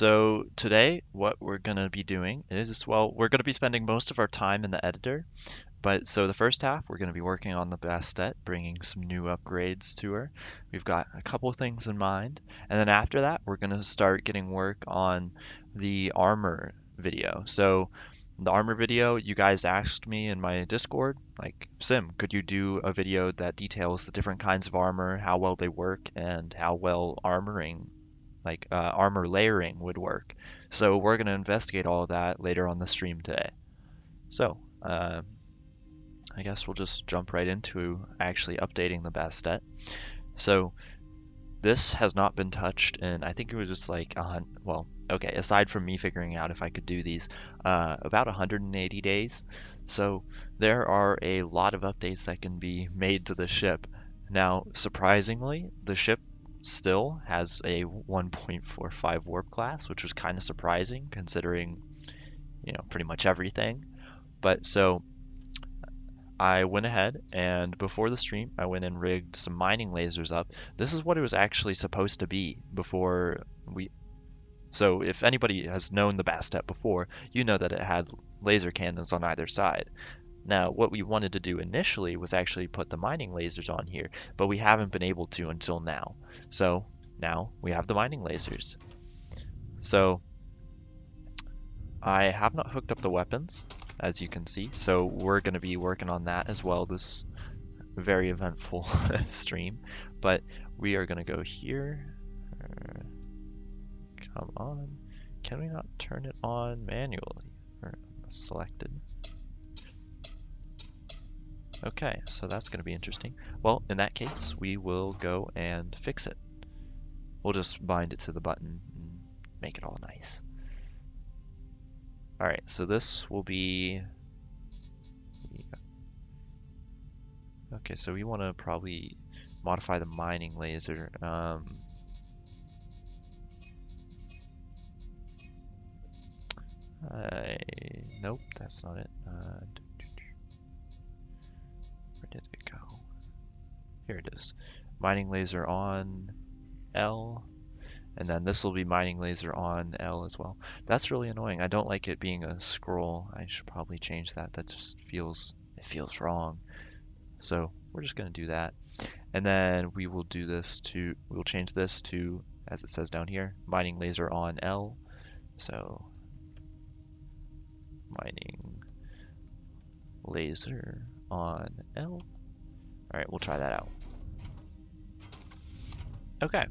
So today, what we're going to be doing is, well, we're going to be spending most of our time in the editor. But so the first half, we're going to be working on the Bastet, bringing some new upgrades to her. We've got a couple of things in mind. And then after that, we're going to start getting work on the armor video. So the armor video, you guys asked me in my Discord, like, Sim, could you do a video that details the different kinds of armor, how well they work, and how well armor layering would work. So we're going to investigate all of that later on the stream today. So, I guess we'll just jump right into actually updating the Bastet. So this has not been touched in, I think it was just like, well, okay, aside from me figuring out if I could do these, about 180 days. So there are a lot of updates that can be made to the ship. Now, surprisingly, the ship still has a 1.45 warp class, which was kind of surprising considering, pretty much everything. But so I went ahead and before the stream, I went and rigged some mining lasers up. This is what it was actually supposed to be before we. So if anybody has known the Bastet before, you know that it had laser cannons on either side. Now, what we wanted to do initially was actually put the mining lasers on here, but we haven't been able to until now. So now we have the mining lasers. So I have not hooked up the weapons, as you can see, so we're going to be working on that as well this very eventful stream. But we are going to go here. Come on. Can we not turn it on manually? Or selected. Okay, so that's going to be interesting. Well, in that case, we will go and fix it. We'll just bind it to the button and make it all nice. Alright, so this will be... Okay, so we want to probably modify the mining laser. Nope, that's not it. Where did it go? Here it is. Mining laser on L. And then this will be mining laser on L as well. That's really annoying. I don't like it being a scroll. I should probably change that. That just feels wrong. So we're just going to do that. And then we will do this to, we'll change this to, as it says down here, mining laser on L. So mining laser on L. All right, we'll try that out. Okay.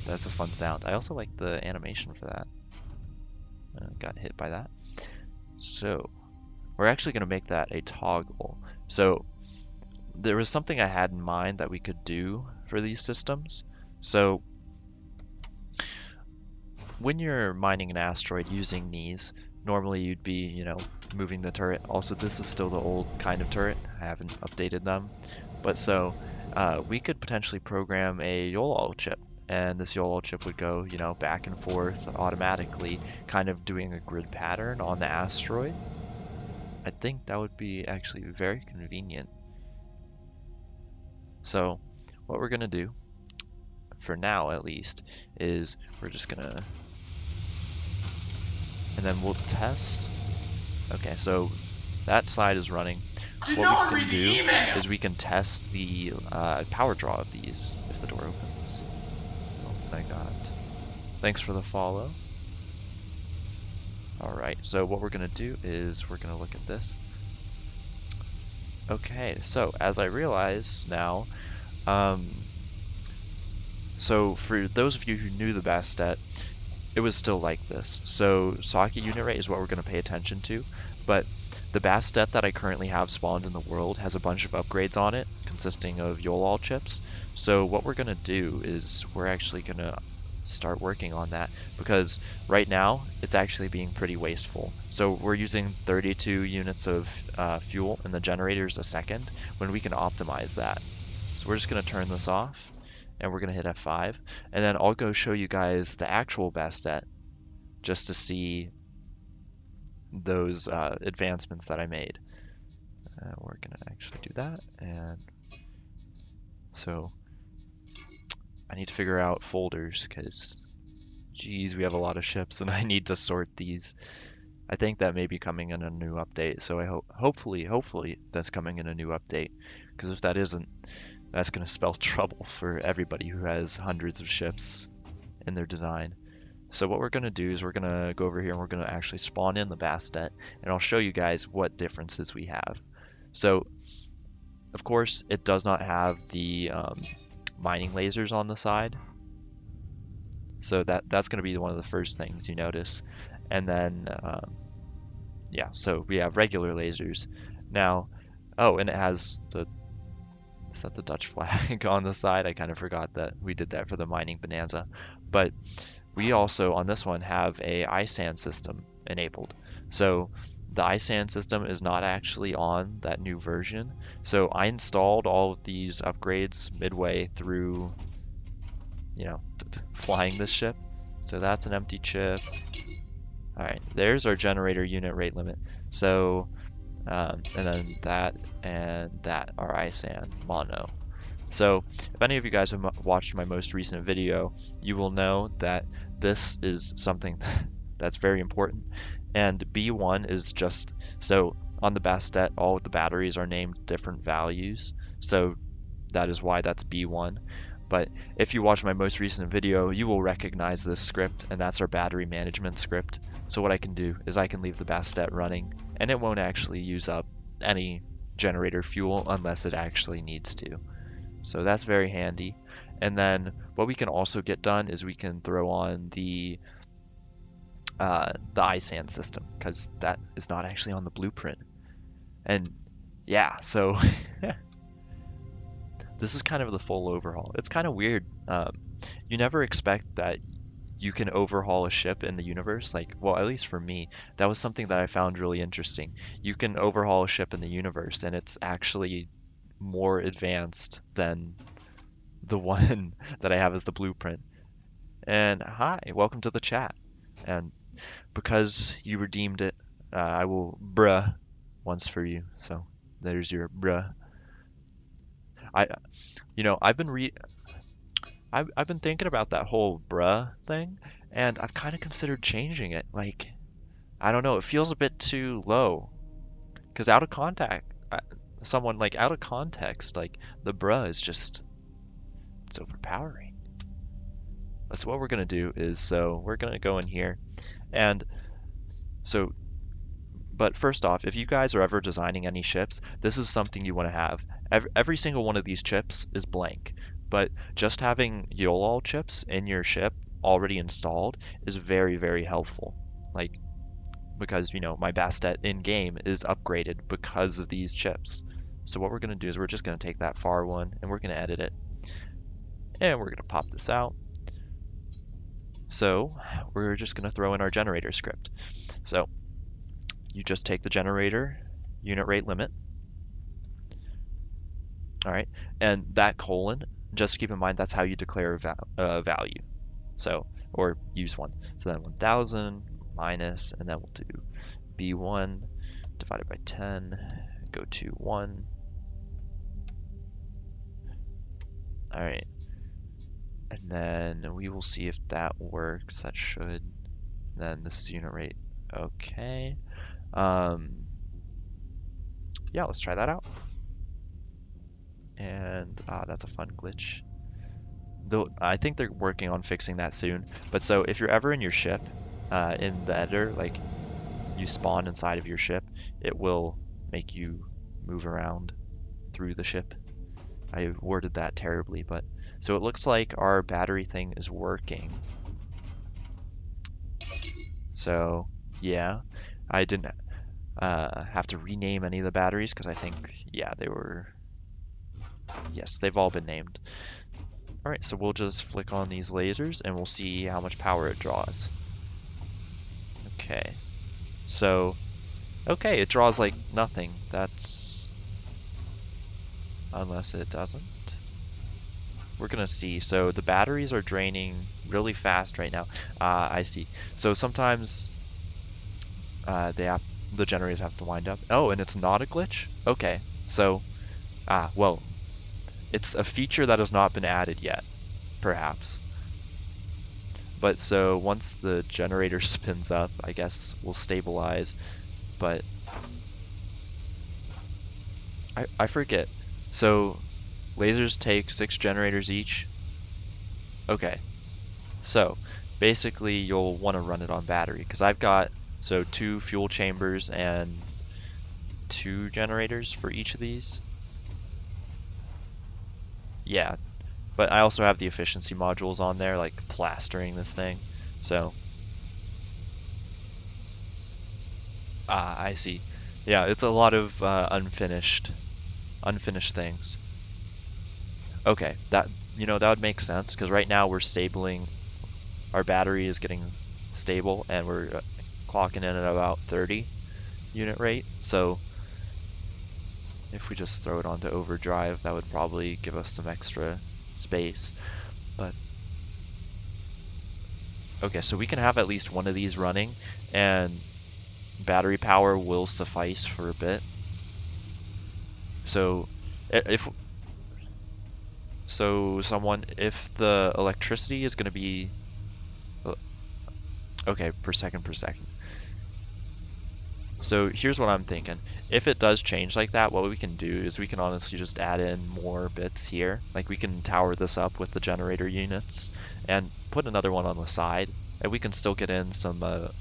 That's a fun sound. I also like the animation for that. Got hit by that. So we're actually going to make that a toggle. So there was something I had in mind that we could do for these systems. So when you're mining an asteroid using these, normally you'd be, moving the turret. Also, this is still the old kind of turret. I haven't updated them. But so we could potentially program a YOLO chip. And this YOLO chip would go, back and forth automatically, kind of doing a grid pattern on the asteroid. I think that would be actually very convenient. So what we're going to do, for now at least, is we're just going to... And then we'll test. Okay, so that side is running. What we can do is we can test the power draw of these if the door opens. Oh my god. Thanks for the follow. Alright, so what we're going to do is we're going to look at this. Okay, so as I realize now, so for those of you who knew the Bastet, it was still like this. So socket unit rate is what we're going to pay attention to, but the Bastet that I currently have spawned in the world has a bunch of upgrades on it, consisting of YOLO chips. So what we're going to do is we're actually going to start working on that, because right now it's actually being pretty wasteful. So we're using 32 units of fuel in the generators a second when we can optimize that. So we're just going to turn this off and we're going to hit F5, and then I'll go show you guys the actual Bastet just to see those advancements that I made. We're going to actually do that, and so I need to figure out folders because Geez, we have a lot of ships and I need to sort these. I think that may be coming in a new update, so I hopefully that's coming in a new update. Because if that isn't, that's going to spell trouble for everybody who has hundreds of ships in their design. So what we're going to do is we're going to go over here and we're going to actually spawn in the Bastet, and I'll show you guys what differences we have. So, of course, it does not have the mining lasers on the side. So that's going to be one of the first things you notice. And then, yeah, so we have regular lasers. Now, oh, and it has is that the Dutch flag on the side? I kind of forgot that we did that for the mining bonanza. But we also, on this one, have a ISAN system enabled. So the ISAN system is not actually on that new version. So I installed all of these upgrades midway through, you know, flying this ship. So that's an empty chip. All right, there's our generator unit rate limit. So, and then that and that are ISAN mono. So if any of you guys have watched my most recent video, you will know that this is something that's very important. And B1 is just, so on the Bastet, all of the batteries are named different values. So that is why that's B1. But if you watch my most recent video, you will recognize this script, and that's our battery management script. So what I can do is I can leave the Bastet running, and it won't actually use up any generator fuel unless it actually needs to. So that's very handy. And then what we can also get done is we can throw on the ISAN system, because that is not actually on the blueprint. And yeah, so this is kind of the full overhaul. It's kind of weird. You never expect that you can overhaul a ship in the universe. Like, well, at least for me, that was something that I found really interesting. You can overhaul a ship in the universe, and it's actually more advanced than the one that I have as the blueprint. And hi, welcome to the chat. And because you redeemed it, I will bruh once for you. So there's your bruh. I've been thinking about that whole bruh thing, and I've kind of considered changing it. Like, I don't know, it feels a bit too low. Because out of contact, someone like out of context, like the bruh is just, it's overpowering. That's what we're gonna do is, so we're gonna go in here, and so, but first off, if you guys are ever designing any ships, this is something you want to have. Every single one of these chips is blank, but just having YOLOL chips in your ship already installed is very, very helpful. Like, because, my Bastet in-game is upgraded because of these chips. So what we're going to do is we're just going to take that far one and we're going to edit it. And we're going to pop this out. So we're just going to throw in our generator script. So you just take the generator unit rate limit. All right, and that colon, just keep in mind that's how you declare a value. So, or use one. So then 1000 minus, and then we'll do B1 divided by 10, go to 1. All right, and then we will see if that works. That should. Then this is unit rate. Okay. Yeah, let's try that out. And that's a fun glitch. Though I think they're working on fixing that soon. But so if you're ever in your ship, in the editor, like you spawn inside of your ship, it will make you move around through the ship. I worded that terribly, but so it looks like our battery thing is working. So yeah, I didn't have to rename any of the batteries because I think, yeah, yes, they've all been named. All right, so we'll just flick on these lasers and we'll see how much power it draws. Okay, so, okay, it draws like nothing. That's, unless it doesn't. We're gonna see. So the batteries are draining really fast right now. I see. So sometimes the generators have to wind up. Oh, and it's not a glitch? Okay, so, well, it's a feature that has not been added yet, perhaps. But so once the generator spins up, I guess we'll stabilize. But I forget. So lasers take 6 generators each. Okay. So basically you'll want to run it on battery because I've got so 2 fuel chambers and 2 generators for each of these. Yeah, but I also have the efficiency modules on there, like plastering this thing. So, I see. Yeah, it's a lot of unfinished things. Okay, that would make sense because right now we're stabling. Our battery is getting stable, and we're clocking in at about 30 unit rate. So if we just throw it onto overdrive, that would probably give us some extra space. But okay, so we can have at least one of these running, and battery power will suffice for a bit. So if if the electricity is going to be uh, okay per second. So here's what I'm thinking. If it does change like that, what we can do is we can honestly just add in more bits here. Like we can tower this up with the generator units and put another one on the side, and we can still get in some of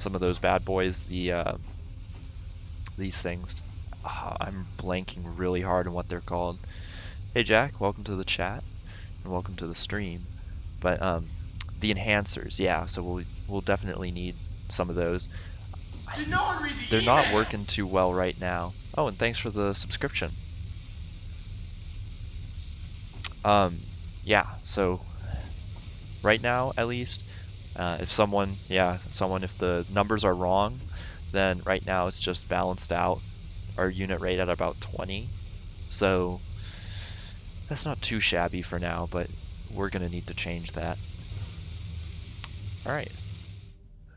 those bad boys. These things. I'm blanking really hard on what they're called. Hey Jack, welcome to the chat and welcome to the stream. But the enhancers, yeah. So we'll definitely need some of those. Did no one read the They're not email? working too well right now. Oh, and thanks for the subscription. Yeah, so right now, at least, if if the numbers are wrong, then right now it's just balanced out our unit rate at about 20. So that's not too shabby for now, but we're gonna need to change that. All right.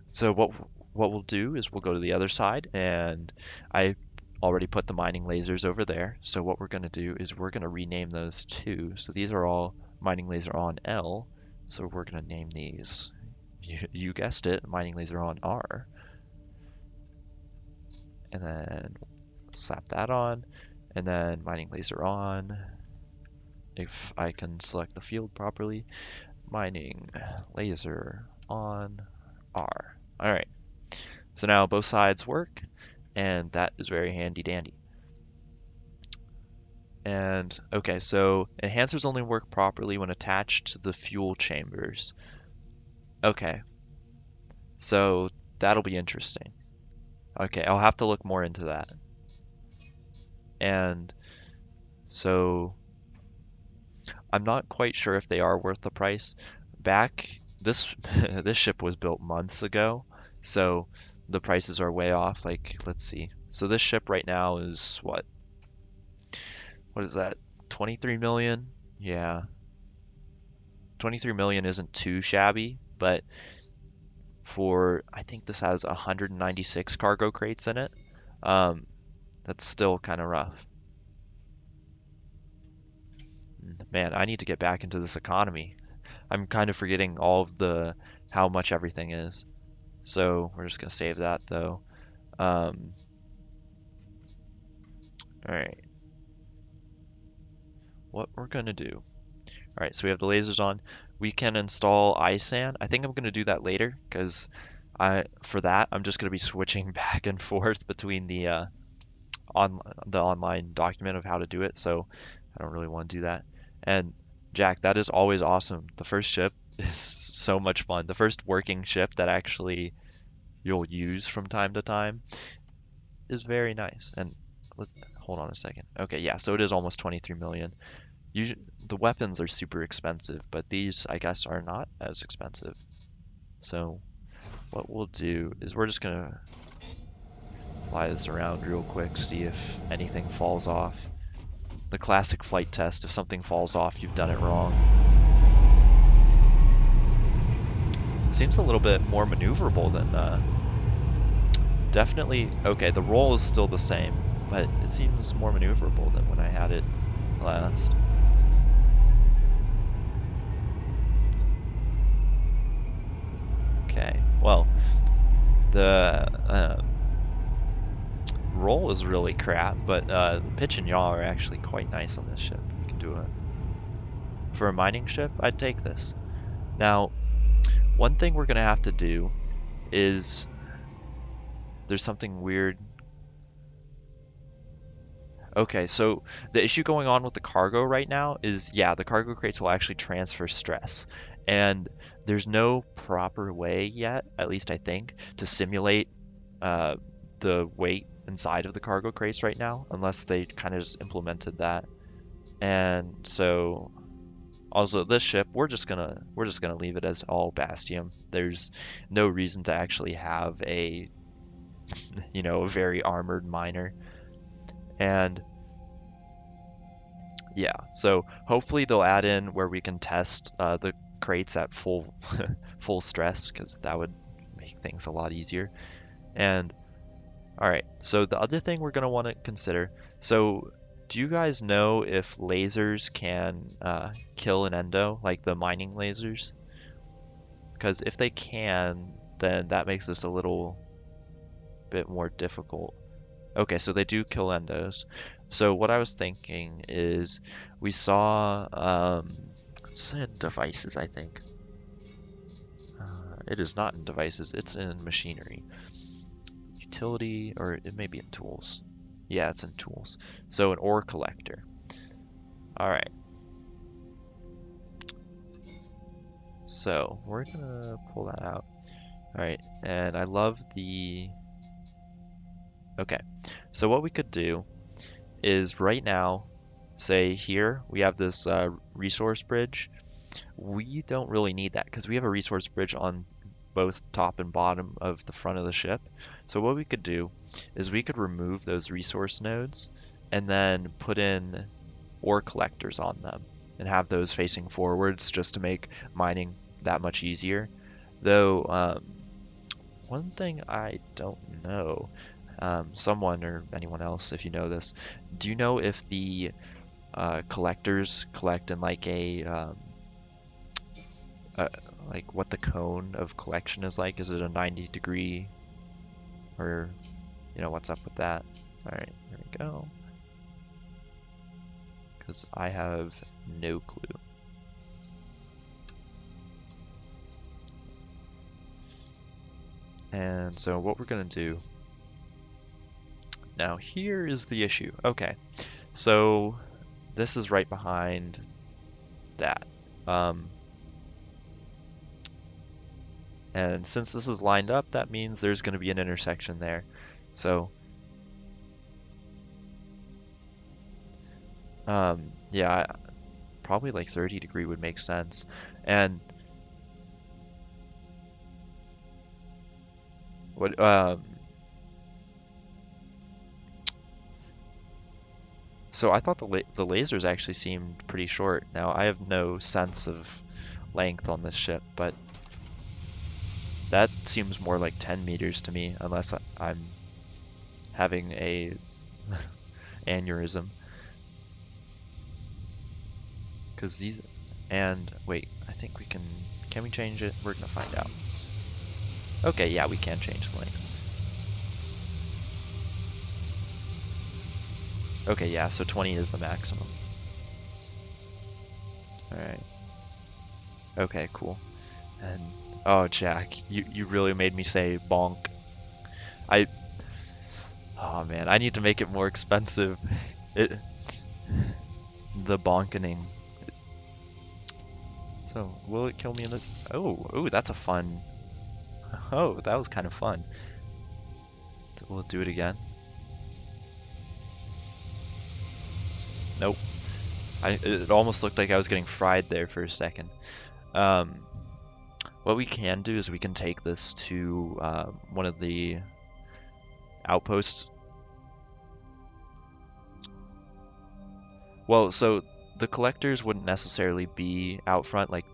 So what we'll do is we'll go to the other side, and I already put the mining lasers over there. So what we're going to do is we're going to rename those too. So these are all mining laser on L. So we're going to name these, you guessed it, mining laser on R. And then slap that on, and then mining laser on. If I can select the field properly, mining laser on R. All right. So now both sides work, and that is very handy dandy. And okay, so enhancers only work properly when attached to the fuel chambers. Okay, so that'll be interesting. Okay, I'll have to look more into that. And so I'm not quite sure if they are worth the price. This this ship was built months ago, so the prices are way off. Like, let's see. So this ship right now is what? What is that? 23 million? Yeah. 23 million isn't too shabby, but I think this has 196 cargo crates in it. Um, that's still kind of rough. Man, I need to get back into this economy. I'm kind of forgetting how much everything is. So we're just gonna save that though. Um, all right, what we're gonna do. All right, so we have the lasers on. We can install ISAN. I think I'm gonna do that later because for that I'm just gonna be switching back and forth between the online document of how to do it, so I don't really want to do that. And Jack, that is always awesome. The first ship is so much fun. The first working ship that actually you'll use from time to time is very nice. And hold on a second. Okay, yeah, so it is almost 23 million. The weapons are super expensive, but these, I guess, are not as expensive. So what we'll do is we're just gonna fly this around real quick, see if anything falls off. The classic flight test. If something falls off, you've done it wrong. Seems a little bit more maneuverable than definitely. Okay, the roll is still the same, but it seems more maneuverable than when I had it last. Okay, well, the roll is really crap, but the pitch and yaw are actually quite nice on this ship. We can do for a mining ship, I'd take this. Now, one thing we're gonna have to do is there's something weird. Okay, so the issue going on with the cargo right now is, yeah, the cargo crates will actually transfer stress. And there's no proper way yet, at least I think, to simulate uh, the weight inside of the cargo crates right now, unless they kind of just implemented that. And so also this ship, we're just gonna leave it as all Bastium. There's no reason to actually have a, a very armored miner. And yeah, so hopefully they'll add in where we can test the crates at full full stress, because that would make things a lot easier. And all right, so the other thing we're gonna want to consider. So, do you guys know if lasers can kill an endo, like the mining lasers? Because if they can, then that makes this a little bit more difficult. Okay, so they do kill endos. So what I was thinking is we saw it's in devices, I think. It is not in devices, it's in machinery. Utility, or it may be in tools. Yeah, it's in tools. So an ore collector. All right. So we're gonna pull that out. All right, and I love the. Okay, so what we could do is right now, say here we have this resource bridge. We don't really need that because we have a resource bridge on both top and bottom of the front of the ship. So what we could do is we could remove those resource nodes and then put in ore collectors on them and have those facing forwards just to make mining that much easier. Though, one thing I don't know, someone or anyone else, if you know this, do you know if the collectors collect in like uh, like what the cone of collection is like? Is it a 90-degree, or what's up with that? All right, there we go. Because I have no clue. And so what we're gonna do now, here is the issue. Okay, so this is right behind that. Um, and since this is lined up, that means there's going to be an intersection there. So, yeah, probably like 30-degree would make sense. And what, so I thought the lasers actually seemed pretty short. Now, I have no sense of length on this ship, but that seems more like 10 meters to me, unless I'm having a aneurysm. Because these, and wait, I think can we change it? We're gonna find out. Okay, yeah, we can change the length. Okay, yeah, so 20 is the maximum. Alright. Okay, cool. And, oh, Jack, you really made me say bonk. I, oh man, I need to make it more expensive. It, the bonkening. So, will it kill me in this? Oh, that's a fun. Oh, that was kind of fun. We'll do it again. Nope. It almost looked like I was getting fried there for a second. Um, what we can do is we can take this to one of the outposts. Well, so the collectors wouldn't necessarily be out front. Like,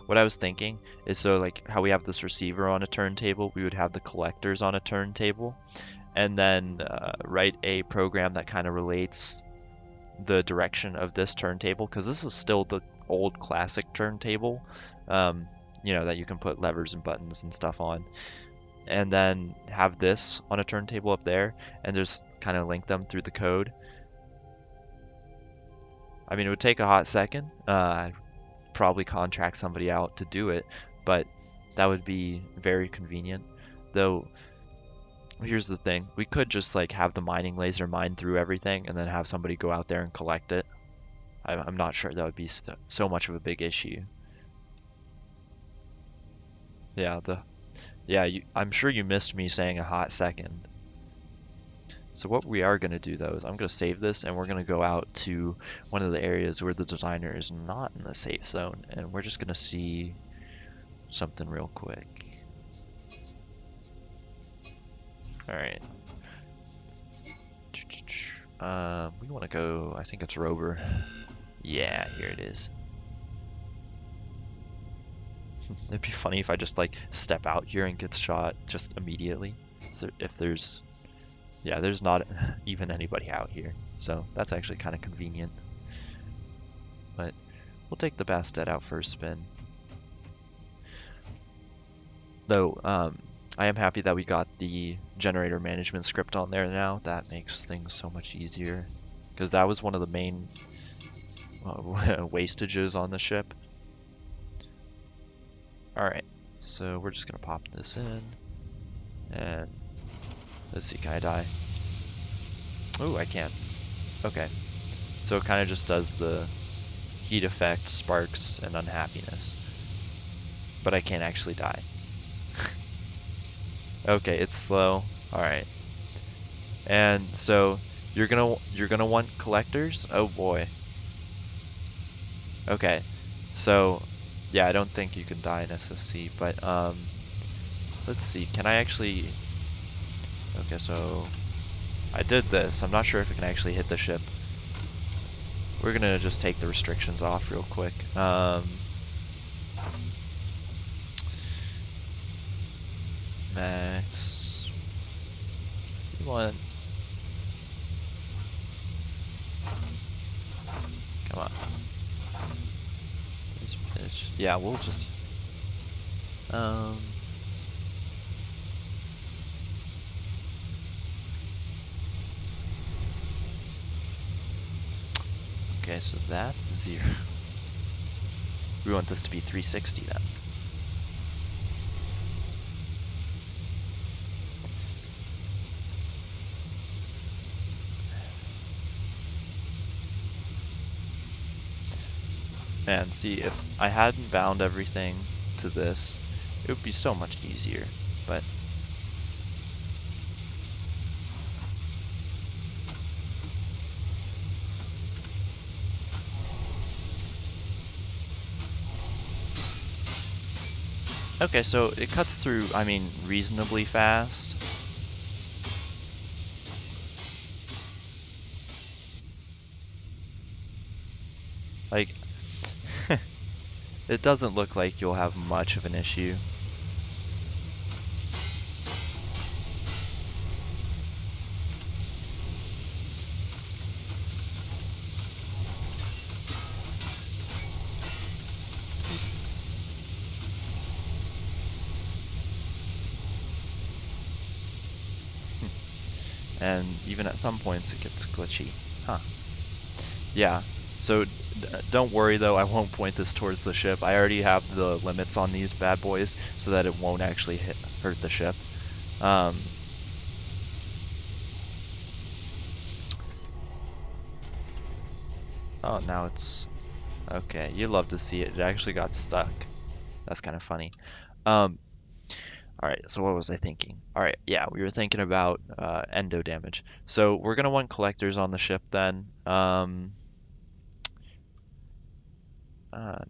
what I was thinking is, so like how we have this receiver on a turntable, we would have the collectors on a turntable, and then write a program that kind of relates the direction of this turntable, because this is still the old classic turntable. Um, that you can put levers and buttons and stuff on, and then have this on a turntable up there, and just kind of link them through the code. I mean, it would take a hot second. I'd probably contract somebody out to do it, but that would be very convenient. Though, here's the thing. We could just like have the mining laser mine through everything and then have somebody go out there and collect it. I'm not sure that would be so much of a big issue. Yeah, I'm sure you missed me saying a hot second. So what we are going to do though is I'm going to save this and we're going to go out to one of the areas where the designer is not in the safe zone, and we're just going to see something real quick. All right. We want to go, I think it's Rover. Yeah, here it is. It'd be funny if I just like step out here and get shot just immediately. So if there's not even anybody out here. So that's actually kind of convenient. But we'll take the Bastet out for a spin. Though, I am happy that we got the generator management script on there now. That makes things so much easier. Because that was one of the main wastages on the ship. Alright, so we're just going to pop this in. And let's see, can I die? Ooh, I can't. Okay. So it kind of just does the heat effect, sparks, and unhappiness. But I can't actually die. Okay, it's slow. Alright. And so you're gonna want collectors? Oh boy. Okay. So yeah, I don't think you can die in SSC, but let's see. Can I actually Okay, so I did this. I'm not sure if it can actually hit the ship. We're gonna just take the restrictions off real quick. Max. We want. Come on. Pitch. Yeah, we'll just. Um. Okay, so that's 0. We want this to be 360 then. And see, if I hadn't bound everything to this, it would be so much easier, but okay, so it cuts through, I mean, reasonably fast. Like, it doesn't look like you'll have much of an issue. And even at some points it gets glitchy. Huh. Yeah. So don't worry though, I won't point this towards the ship. I already have the limits on these bad boys so that it won't actually hurt the ship. Um, oh, now it's... Okay, you love to see it. It actually got stuck. That's kind of funny. Um, Alright, so what was I thinking? Alright, yeah, we were thinking about endo damage. So we're going to want collectors on the ship then.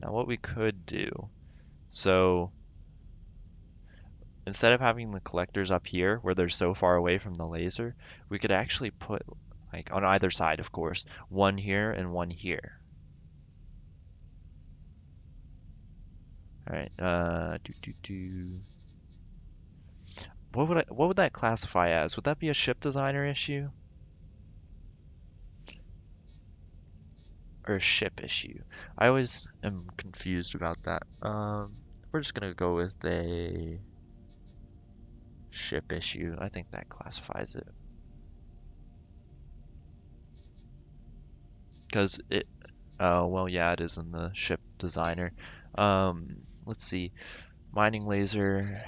Now what we could do, so instead of having the collectors up here where they're so far away from the laser, we could actually put, like on either side of course, one here and one here. Alright, what would that classify as? Would that be a ship designer issue? Or a ship issue? I always am confused about that. we're just gonna go with a ship issue. I think that classifies it. Because it, oh, well, yeah, it is in the ship designer. Let's see. Mining laser.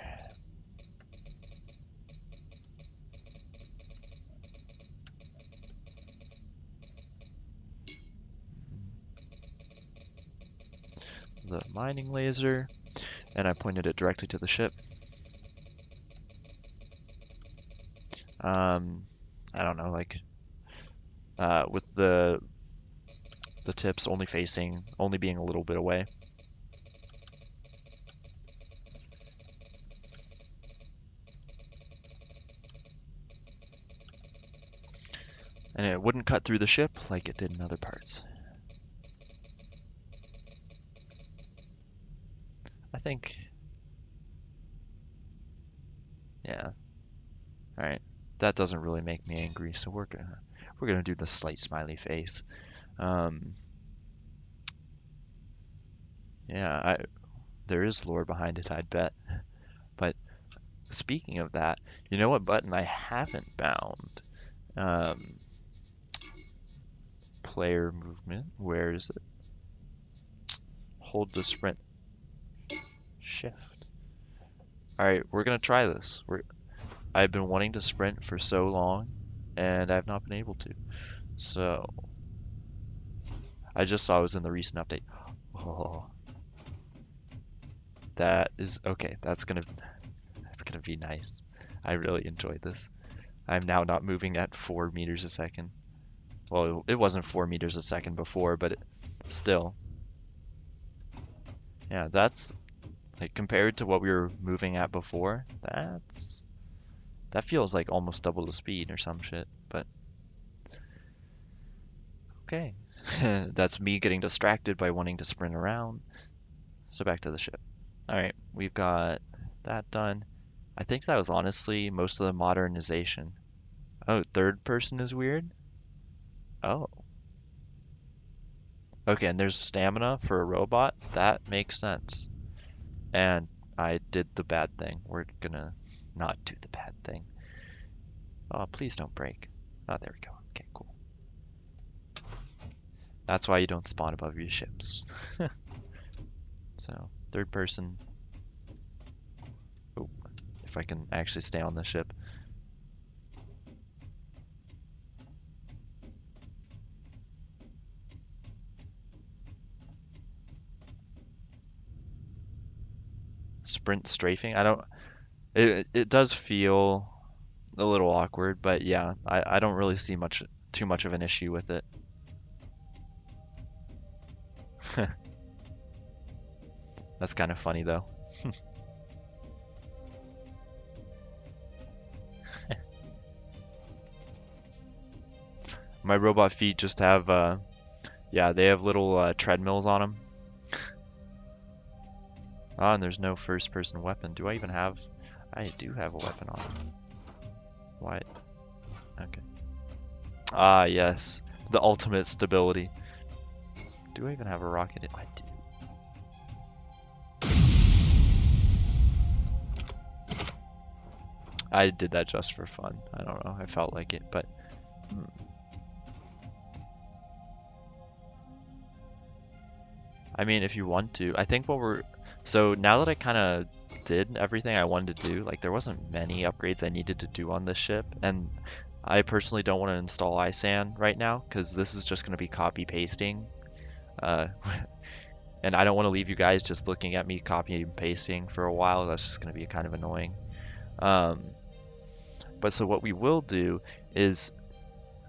The mining laser. And I pointed it directly to the ship. I don't know, like, with the tips only being a little bit away. And it wouldn't cut through the ship like it did in other parts. I think, yeah. All right, that doesn't really make me angry, so we're gonna do the slight smiley face. Um, yeah, there is lore behind it, I'd bet. But speaking of that, you know what button I haven't bound? Um, player movement. Where is it? Hold the sprint shift. All right, we're gonna try this. I've been wanting to sprint for so long, and I've not been able to. So I just saw it was in the recent update. Oh, that is okay. That's gonna be nice. I really enjoyed this. I'm now not moving at 4 meters a second. Well, it wasn't 4 meters a second before, but still. Yeah, that's like compared to what we were moving at before, that feels like almost double the speed or some shit. But okay. That's me getting distracted by wanting to sprint around. So back to the ship. All right, we've got that done. I think that was honestly most of the modernization. Oh, third person is weird? Oh. Okay, and there's stamina for a robot? That makes sense. And I did the bad thing. We're gonna not do the bad thing. Oh, please don't break. Oh, there we go. Okay, cool. That's why you don't spawn above your ships. So, third person. Oh, if I can actually stay on the ship. Sprint strafing. I don't. It does feel a little awkward, but yeah, I don't really see too much of an issue with it. That's kind of funny though. My robot feet just have yeah, they have little treadmills on them. Ah, and there's no first person weapon. Do I even have? I do have a weapon on them. Why? Okay. Ah, yes. The ultimate stability. Do I even have a rocket? I do. I did that just for fun. I don't know. I felt like it, but I mean, if you want to, I think so now that I kind of did everything I wanted to do, like there wasn't many upgrades I needed to do on this ship, and I personally don't want to install ISAN right now because this is just going to be copy pasting. Uh, and I don't want to leave you guys just looking at me copy and pasting for a while. That's just going to be kind of annoying. Um, but so what we will do is,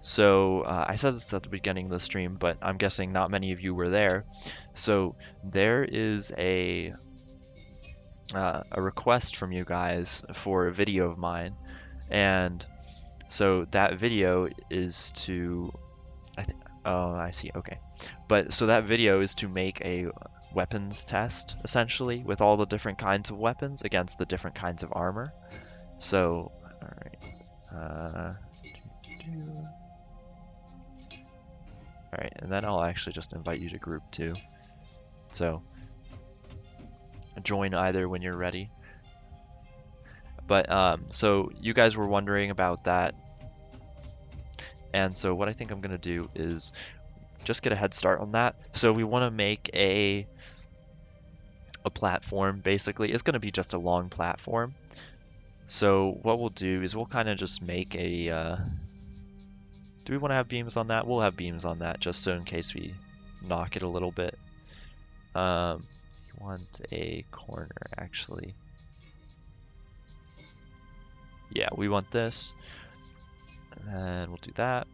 I said this at the beginning of the stream, but I'm guessing not many of you were there. So there is a request from you guys for a video of mine, and so that video is to, oh, I see, okay. But so that video is to make a weapons test, essentially, with all the different kinds of weapons against the different kinds of armor. So, alright. Alright, and then I'll actually just invite you to group too. So, join either when you're ready. But so you guys were wondering about that, and so what I think I'm gonna do is just get a head start on that. So we want to make a platform. Basically, it's gonna be just a long platform. So what we'll do is we'll kind of just make a. Do we want to have beams on that? We'll have beams on that just so in case we knock it a little bit. You want a corner actually. Yeah, we want this. And we'll do that.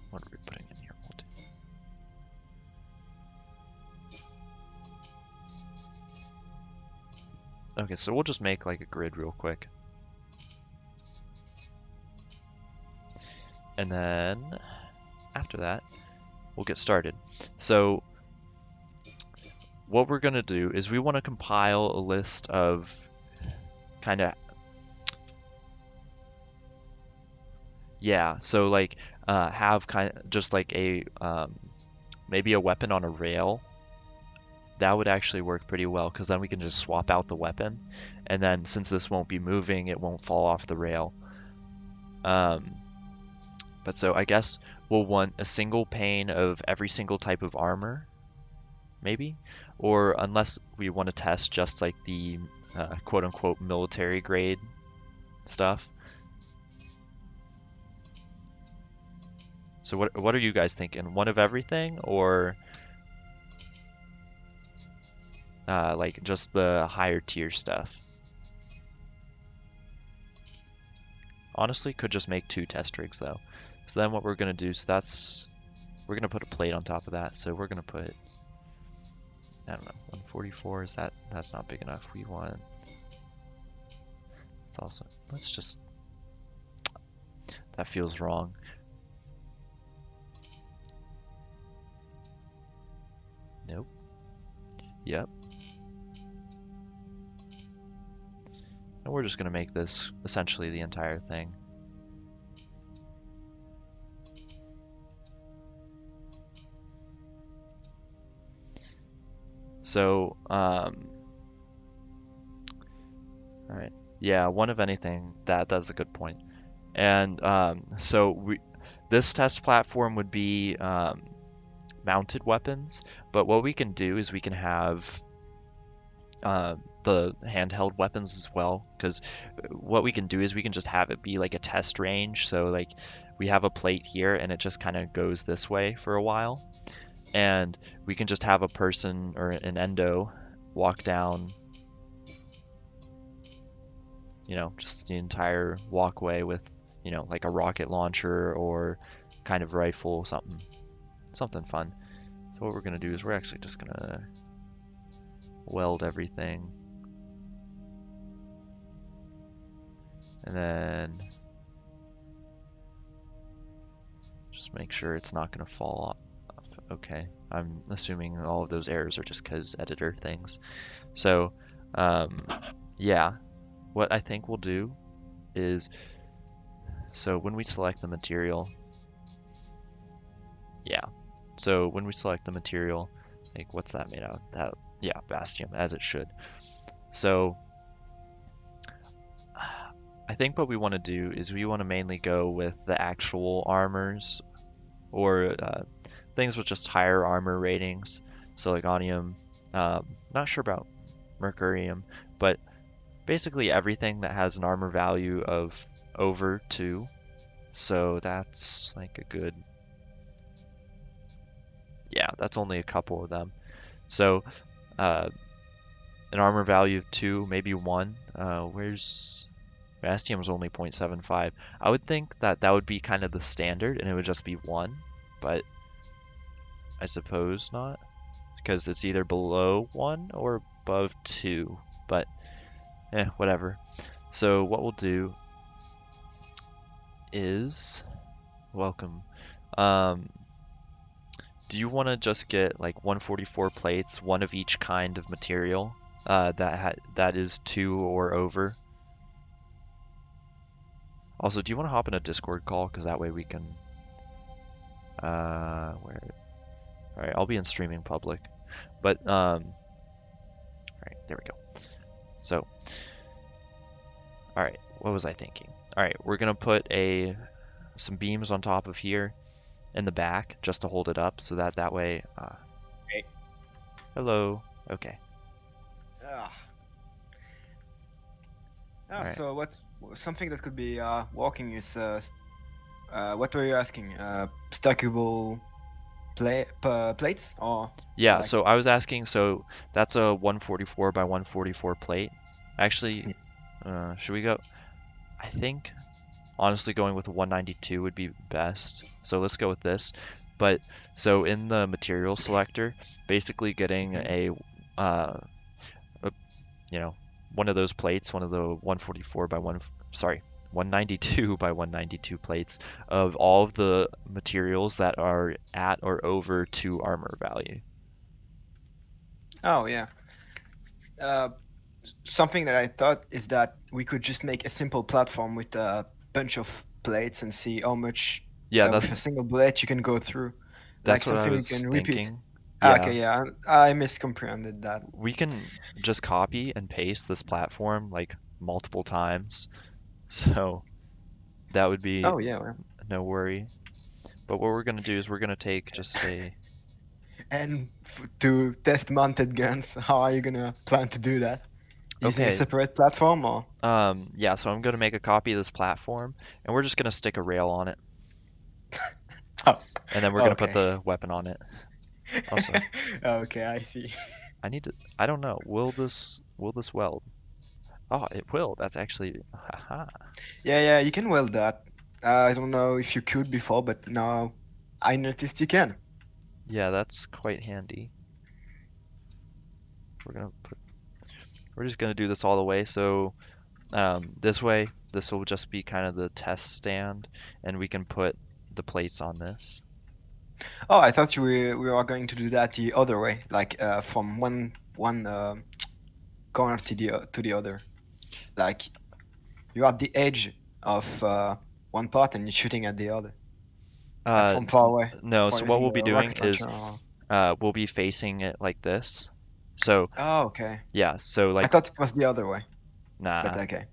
What are we putting in here? We'll do. Okay, so we'll just make like a grid real quick. And then after that, we'll get started. So what we're going to do is we want to compile a list of kind of, yeah, so like have kind of just like a maybe a weapon on a rail. That would actually work pretty well because then we can just swap out the weapon, and then since this won't be moving, it won't fall off the rail. But so I guess we'll want a single pane of every single type of armor, maybe, or unless we want to test just like the quote-unquote military grade stuff. So what are you guys thinking? One of everything, or like just the higher tier stuff? Honestly, could just make 2 test rigs though. So then what we're gonna do, so we're gonna put a plate on top of that. So we're gonna put, I don't know, 144, is that's not big enough. We want, it's also, let's just, that feels wrong. Nope. Yep. And we're just gonna make this essentially the entire thing. So, all right, yeah, one of anything. That's a good point. And so this test platform would be mounted weapons, but what we can do is we can have the handheld weapons as well, because what we can do is we can just have it be like a test range. So like we have a plate here and it just kind of goes this way for a while, and we can just have a person or an endo walk down, just the entire walkway with, like a rocket launcher or kind of rifle, something fun. So what we're gonna do is we're actually just gonna weld everything, and then just make sure it's not gonna fall off. Okay, I'm assuming all of those errors are just because editor things. So yeah, what I think we'll do is, so when we select the material, yeah, so when we select the material, like what's that made out of? Yeah, Bastium, as it should. So I think what we want to do is we want to mainly go with the actual armors, or things with just higher armor ratings. So like onium, not sure about mercurium, but basically everything that has an armor value of over 2. So that's like a good, yeah, that's only a couple of them. So uh, an armor value of 2, maybe 1. Where's Bastium's only 0.75. I would think that that would be kind of the standard and it would just be 1, but I suppose not, because it's either below 1 or above 2, but whatever. So what we'll do is, welcome. Do you want to just get like 144 plates, one of each kind of material that is 2 or over? Also, do you want to hop in a Discord call? Because that way we can, where? All right, I'll be in streaming public, but right, there we go. So, all right, what was I thinking? All right, we're gonna put some beams on top of here in the back just to hold it up so that way, Okay. hello. Okay, Ah, all ah. right. So what? Something that could be walking is what were you asking? Stackable plates or Yeah, like? so I was asking, so that's a 144 by 144 plate. Actually, should we go? I think honestly going with a 192 would be best. So let's go with this. But so in the material selector, basically getting Mhm. uh, a you know, one of those plates, one of the 144 by 192 by 192 plates of all of the materials that are at or over 2 armor value. Oh yeah. Uh, Something that I thought is that we could just make a simple platform with a bunch of plates and see how much Yeah, with a single bullet you can go through, like that's what I something we was can repeat. thinking. Ah, Yeah, okay, yeah, I miscomprehended that. we can just copy and paste this platform like multiple times. So that would be Oh yeah, well. no worry. But what we're going to do is we're going to take just a And to test mounted guns, how are you gonna plan to do that? Using a okay. separate platform or? Yeah, so I'm going to make a copy of this platform and we're just going to stick a rail on it Oh, and then we're going to put okay. the weapon on it. Also, Okay, I see. I don't know. Will this weld? Oh, it will. That's actually haha. Yeah, yeah, you can weld that. I don't know if you could before, but now I noticed you can. Yeah, that's quite handy. We're going to put we're just going to do this all the way. So this way, this will just be kind of the test stand, and we can put the plates on this. Oh, I thought we were going to do that the other way, like from one corner to the other. Like you're at the edge of one part and you're shooting at the other, like from far away, No, for so what using we'll the be doing rocket is launcher. Or... we'll be facing it like this. So Oh, okay. yeah, so I like thought it was the other way, but nah, okay.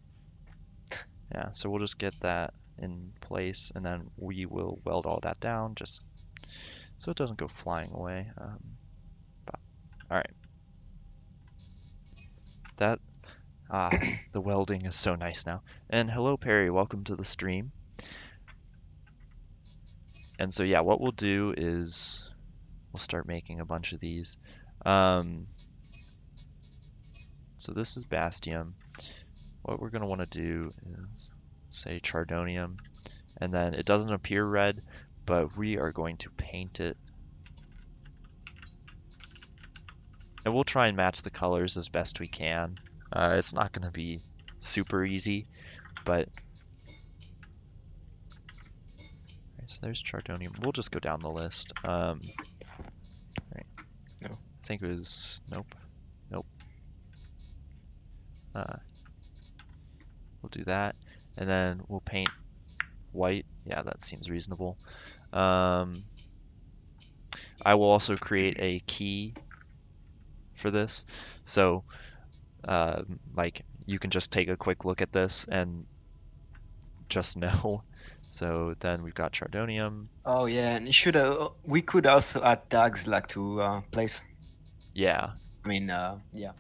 yeah. So we'll just get that in place, and then we will weld all that down just so it doesn't go flying away. But, all right, that the welding is so nice now. And hello, Perry. Welcome to the stream. And so yeah, what we'll do is we'll start making a bunch of these. Um, so this is Bastium. What we're going to want to do is say Chardonium, and then it doesn't appear red, but we are going to paint it. And we'll try and match the colors as best we can. It's not going to be super easy, but so there's Chardonium. We'll just go down the list. Right. No. I think it was nope, nope. Uh, we'll do that, and then we'll paint white. Yeah, that seems reasonable. Um, I will also create a key for this, so like you can just take a quick look at this and just know. So then we've got Chardonium. Oh yeah, and you should we could also add tags like to place. Yeah. I mean, yeah,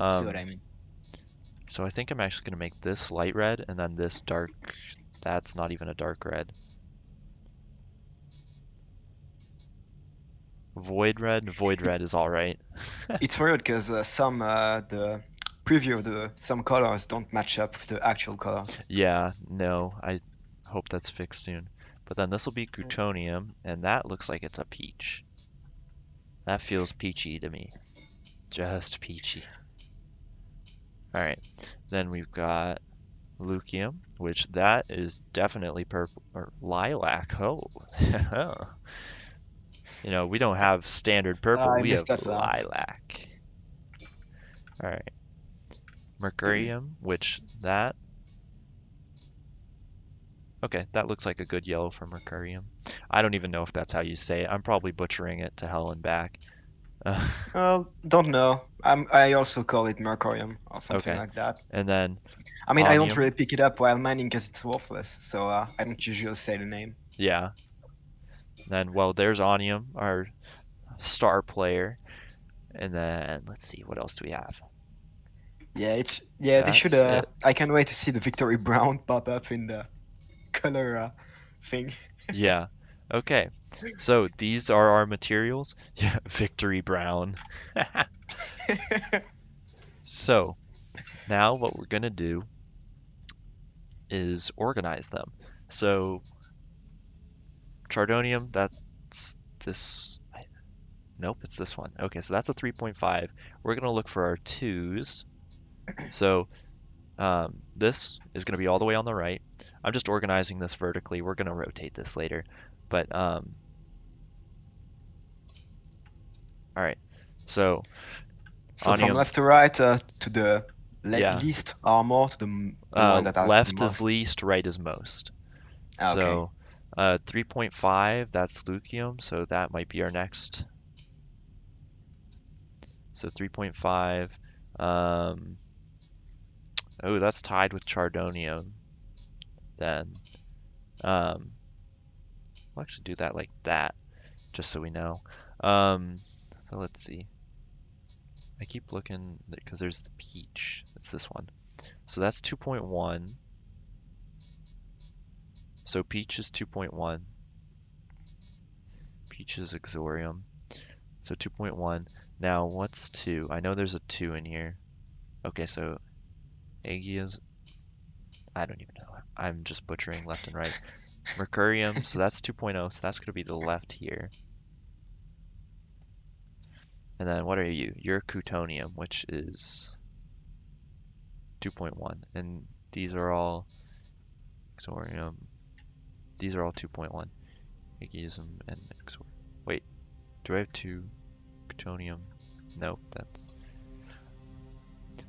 you see what Um, I mean. so I think I'm actually gonna make this light red and then this dark. That's not even a dark red. Void red. Void red is all right. It's weird because some the preview of the some colors don't match up with the actual colors. Yeah. No. I hope that's fixed soon. But then this will be Gutonium, and that looks like it's a peach. That feels peachy to me. Just peachy. All right. Then we've got Lucium, which that is definitely purple or lilac. Oh, we don't have standard purple. I We have missed that lamp. lilac. All right. Mercurium, which that okay, that looks like a good yellow for Mercurium. I don't even know if that's how you say it. I'm probably butchering it to hell and back. Don't know. I also call it mercurium or something Okay. like that. And then I mean, I don't onium. really pick it up while mining because it's worthless, so I don't usually say the name. Yeah. Then, well, there's onium, our star player. And then let's see, what else do we have? Yeah. They should. That's it. I can't wait to see the Victory Brown pop up in the color thing. Yeah. Okay. So these are our materials. Yeah, Victory Brown. So now what we're gonna do is organize them. So Chardonium, that's this. Nope, it's this one. Okay, so that's a 3.5. We're gonna look for our twos. So this is gonna be all the way on the right. I'm just organizing this vertically. We're gonna rotate this later, but all right. So So from onium, left to right to the yeah. least armor to the one that has the Left is most. least, right is most. Okay. So 3.5, that's Lucium, so that might be our next. So 3.5. Um, oh, that's tied with Chardonium. Then um, we'll actually do that like that, just so we know. Um, so let's see. I keep looking because there's the peach. It's this one. So that's 2.1. So peach is 2.1. Peach is Exorium. So 2.1. Now what's 2? I know there's a 2 in here. Okay, so Aggie is, I don't even know. I'm just butchering left and right. Mercurium, so that's 2.0, so that's going to be the left here. And then what are you? You're Cutonium, which is 2.1. And these are all Exorium. These are all 2.1. Aegism and Exorium. Wait, do I have 2 Cutonium? Nope, that's...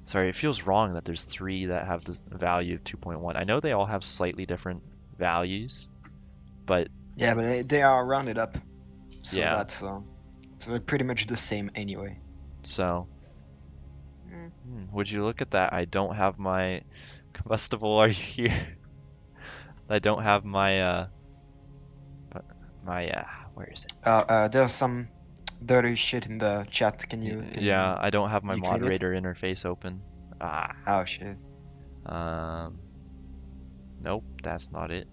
Sorry, it feels wrong that there's 3 that have the value of 2.1. I know they all have slightly different values, but Yeah, but they are rounded up, so yeah. that's so they're pretty much the same anyway. So, Mm. would you look at that? I don't have my combustible. Are you here? I don't have my my where is it? There's some dirty shit in the chat. Yeah, I don't have my you clean it? moderator interface open. Ah, Oh shit. um, nope, that's not it.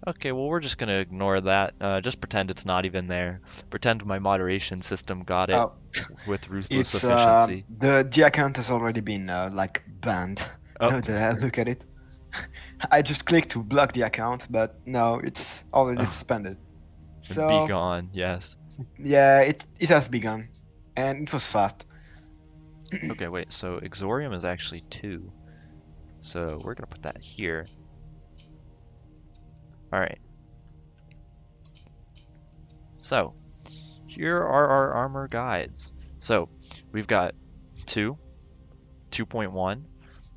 Okay, well we're just gonna ignore that. Just pretend it's not even there. Pretend my moderation system got it Oh, with ruthless it's efficiency. the account has already been like banned. Oh, No, the hell, look at it. I just clicked to block the account, but no, it's already oh, suspended. be So gone. Yes. yeah, it has begun, and it was fast. Okay, wait. So Exorium is actually 2. So we're gonna put that here. All right. So here are our armor guides. So we've got 2, 2.1,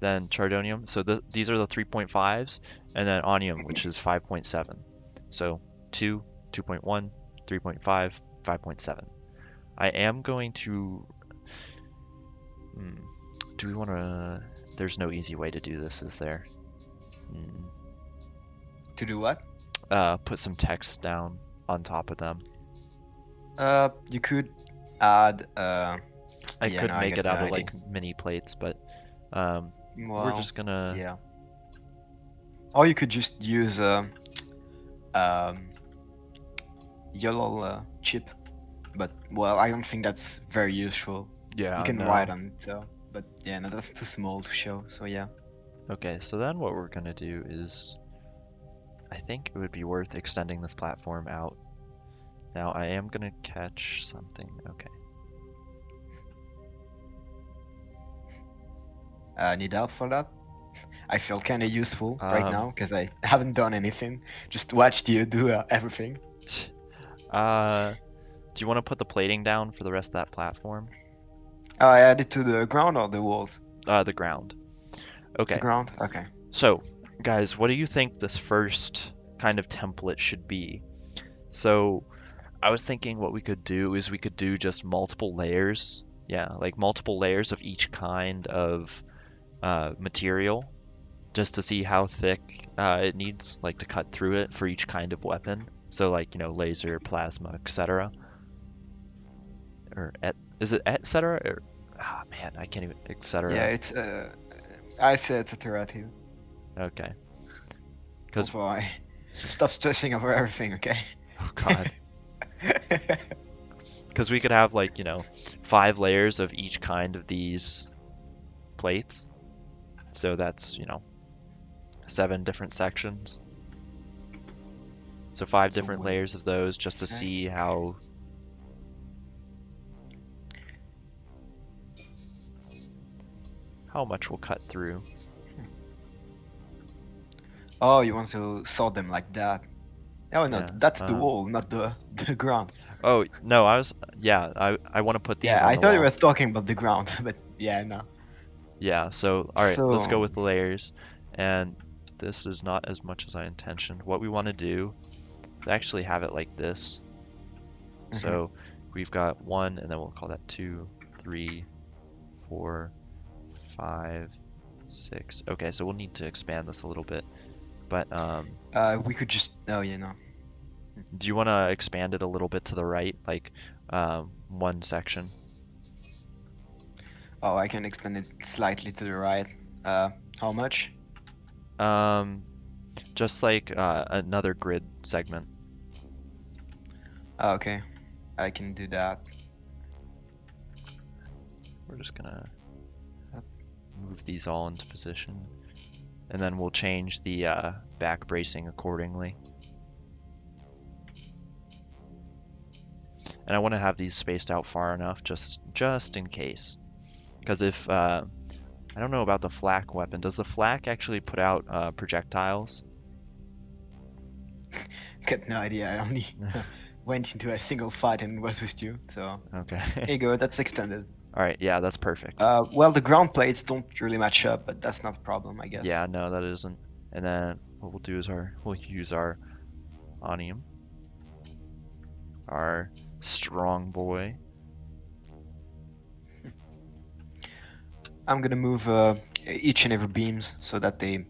then Chardonium. So these are the 3.5s, and then Onium, which is 5.7. So 2, 2.1, 3.5, 5.7. I am going to. Hmm, do we want to? There's no easy way to do this, is there? Hmm, To do what? put some text down on top of them. You could add. I Yeah, could no, I make get it the out of idea. like mini plates, but we're Well, just gonna. yeah. Or you could just use um, yellow chip, but well, I don't think that's very useful. You Yeah, can write no. on it, so, but yeah, no, that's too small to show. So yeah. Okay, so then what we're gonna do is, I think it would be worth extending this platform out. Now I am gonna catch something. Okay. Need help for that? I feel kind of useful right Um, now because I haven't done anything. Just watched you do everything. uh, do you want to put the plating down for the rest of that platform? I added to the ground or the walls? The ground. The Okay. ground. Okay. So, guys, what do you think this first kind of template should be? So I was thinking what we could do is we could do just multiple layers. Yeah, like multiple layers of each kind of material, just to see how thick it needs like to cut through it for each kind of weapon. So like, laser, plasma, etc. Or is it etc. Or man, I can't even Yeah, etc. it's I said it's iterative. Okay. Oh Because boy. Stop stressing over everything, okay? oh god, because we could have like, 5 layers of each kind of these plates. So that's, 7 different sections. So 5 So different wait layers of those a just to sec. see how much we'll cut through. Oh, you want to sort them like that? Oh no, Yeah. that's the wall, not the ground. Oh, no, yeah, I want to put these Yeah, on I the thought you wall. were talking about the ground, but yeah, no. Yeah, so all right, let's go So, with the layers. And this is not as much as I intentioned. What we want to do is actually have it like this. mhm. So we've got 1, and then we'll call that 2, 3, 4, 5, 6. Okay, so we'll need to expand this a little bit. But We could just. Oh yeah, no. do you want to expand it a little bit to the right, like one section? Oh, I can expand it slightly to the right. How much? Um, just like another grid segment. Oh, okay, I can do that. We're just gonna move these all into position, and then we'll change the back bracing accordingly. And I want to have these spaced out far enough, just in case. Because if I don't know about the flak weapon. Does the flak actually put out projectiles? Got no idea. I only went into a single fight and was with you. So Okay. here you go. That's extended. All right. Yeah, that's perfect. Well, the ground plates don't really match up, but that's not a problem, I guess. Yeah, no, that isn't. And then what we'll do is we'll use our onium, our strong boy. I'm gonna move each and every beams so that they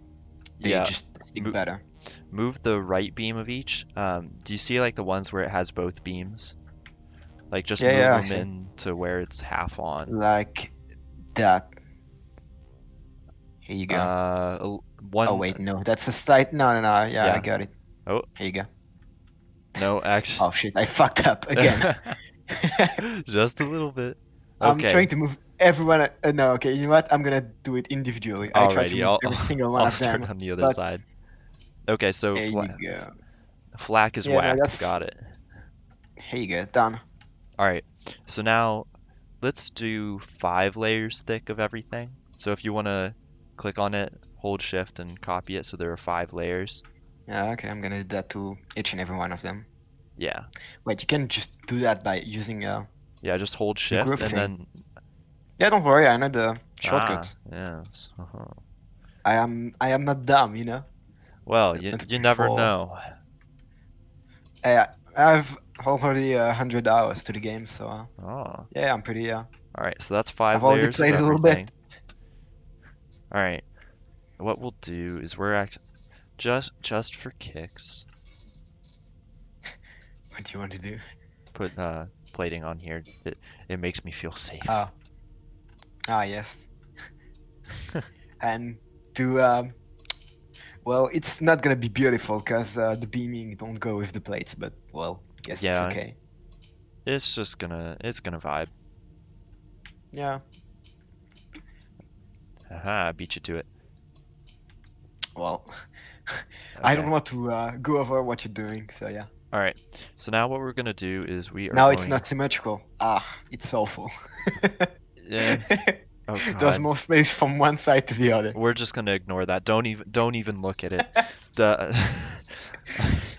Yeah, just stick mo better. move the right beam of each. Do you see like the ones where it has both beams? Like just Yeah, move yeah, I them see. in to where it's half on. Like that. Here you go. Oh One. wait, no, that's a slight. No, no, no. Yeah, I Yeah. got it. Oh, Here you go. no, actually, Oh shit, I fucked up again. just a little bit. I'm trying Okay. to move everyone. No, okay, you know what? I'm gonna do it individually. I try to Alrighty, move every single one I'll of start them, on the other but side. Okay, so here you go. flak is Yeah, no, whack. that's. Got it. Here you go. Done. All right. So now let's do 5 layers thick of everything. So if you want to click on it, hold shift and copy it so there are 5 layers. Yeah, okay, I'm gonna do that to each and every one of them. Yeah. Wait, you can just do that by using Yeah, just hold the shift group and thing. then Yeah, don't worry. I know the ah, shortcuts. yes. I am not dumb, you know. Well, I've you been never before. know. I've already 100 hours to the game, so Oh. yeah, I'm pretty. All right. So that's five I've already layers of played a little bit. everything. All right. What we'll do is we're just for kicks, What do you want to do? put plating on here. It makes me feel safe. Oh, yes. And to well, it's not gonna be beautiful because the beaming don't go with the plates, but well, guess it's Yeah, okay. it's gonna vibe. Yeah. Haha, I beat you to it. Well, I don't Okay. want to go over what you're doing, so yeah. All right. So now what we're gonna do is we are Now it's going. not symmetrical. Ah, it's awful. Eh, oh There's God. more space from one side to the other. We're just gonna ignore that. Don't even look at it. The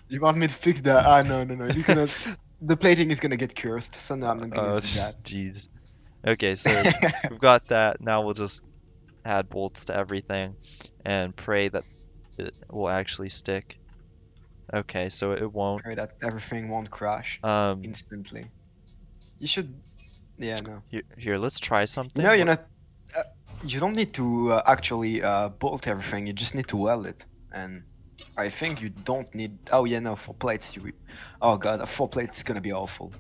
You want me to fix that? Ah, no, no, no. You cannot. The plating is gonna get cursed, so no, I'm not gonna oh do that. jeez. Okay, so we've got that. Now we'll just add bolts to everything and pray that it will actually stick. Okay, so it won't. Pray that everything won't crash Um, instantly. You should. Yeah, no. here, let's try You know, something. you're not. Uh, you don't need to actually bolt everything. You just need to weld it, and I think you don't need. Oh yeah, no, for plates you. Oh god, a 4 plate is gonna be awful.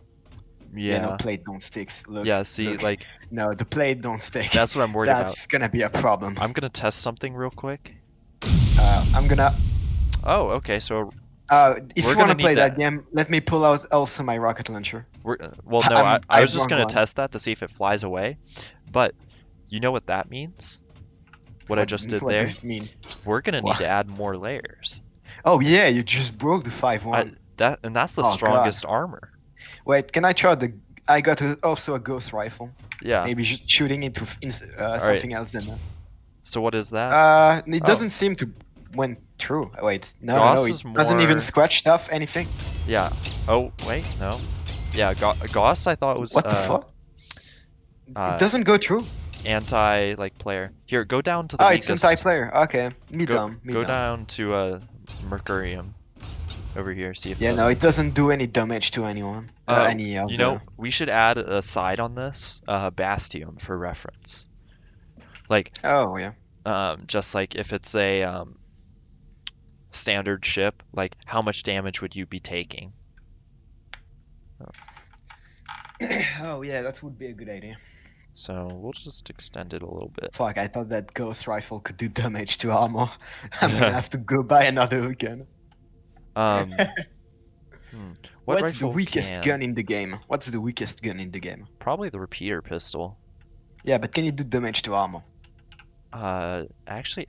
Yeah, no, Yeah, plate don't stick. Look, yeah. See, look. like No, the plate don't stick. that's what I'm worried about. That's gonna be a problem. I'm gonna test something real quick. I'm gonna. Oh, okay. So If we're you wanna gonna play need that to. game, let me pull out also my rocket launcher. Well, no, I I was just brought gonna one. test that to see if it flies away. But you know what that means? What I What just did what there? does it mean? We're gonna need What? to add more layers. Oh yeah, you just broke the 5-1. That's the Oh god. strongest armor. Wait, can I try the? I got also a ghost rifle. Yeah. Maybe just shooting into All right. something else then. So what is that? It Oh, doesn't seem to went through. Wait, no, Gauss it is doesn't even more. scratch stuff, anything. Yeah. Oh, wait, no. Yeah, Gauss I thought was What the fuck? It uh doesn't go through. anti like player. Here, go down to the Oh, it's weakest. anti-player. Okay, me Go dumb, me go dumb. down to Mercurium over here. See if it Yeah, does no, it anything. doesn't do any damage to anyone. Any of You know, the. we should add a side on this, Bastium for reference. Like, Oh yeah. just like if it's a standard ship, like how much damage would you be taking? Oh yeah, that would be a good idea. So we'll just extend it a little bit. Fuck, I thought that ghost rifle could do damage to armor. I'm gonna have to go buy another gun. Um, hmm. What What's the rifle weakest can? gun in the game? What's the weakest gun in the game? Probably the repeater pistol. Yeah, but can you do damage to armor? Actually,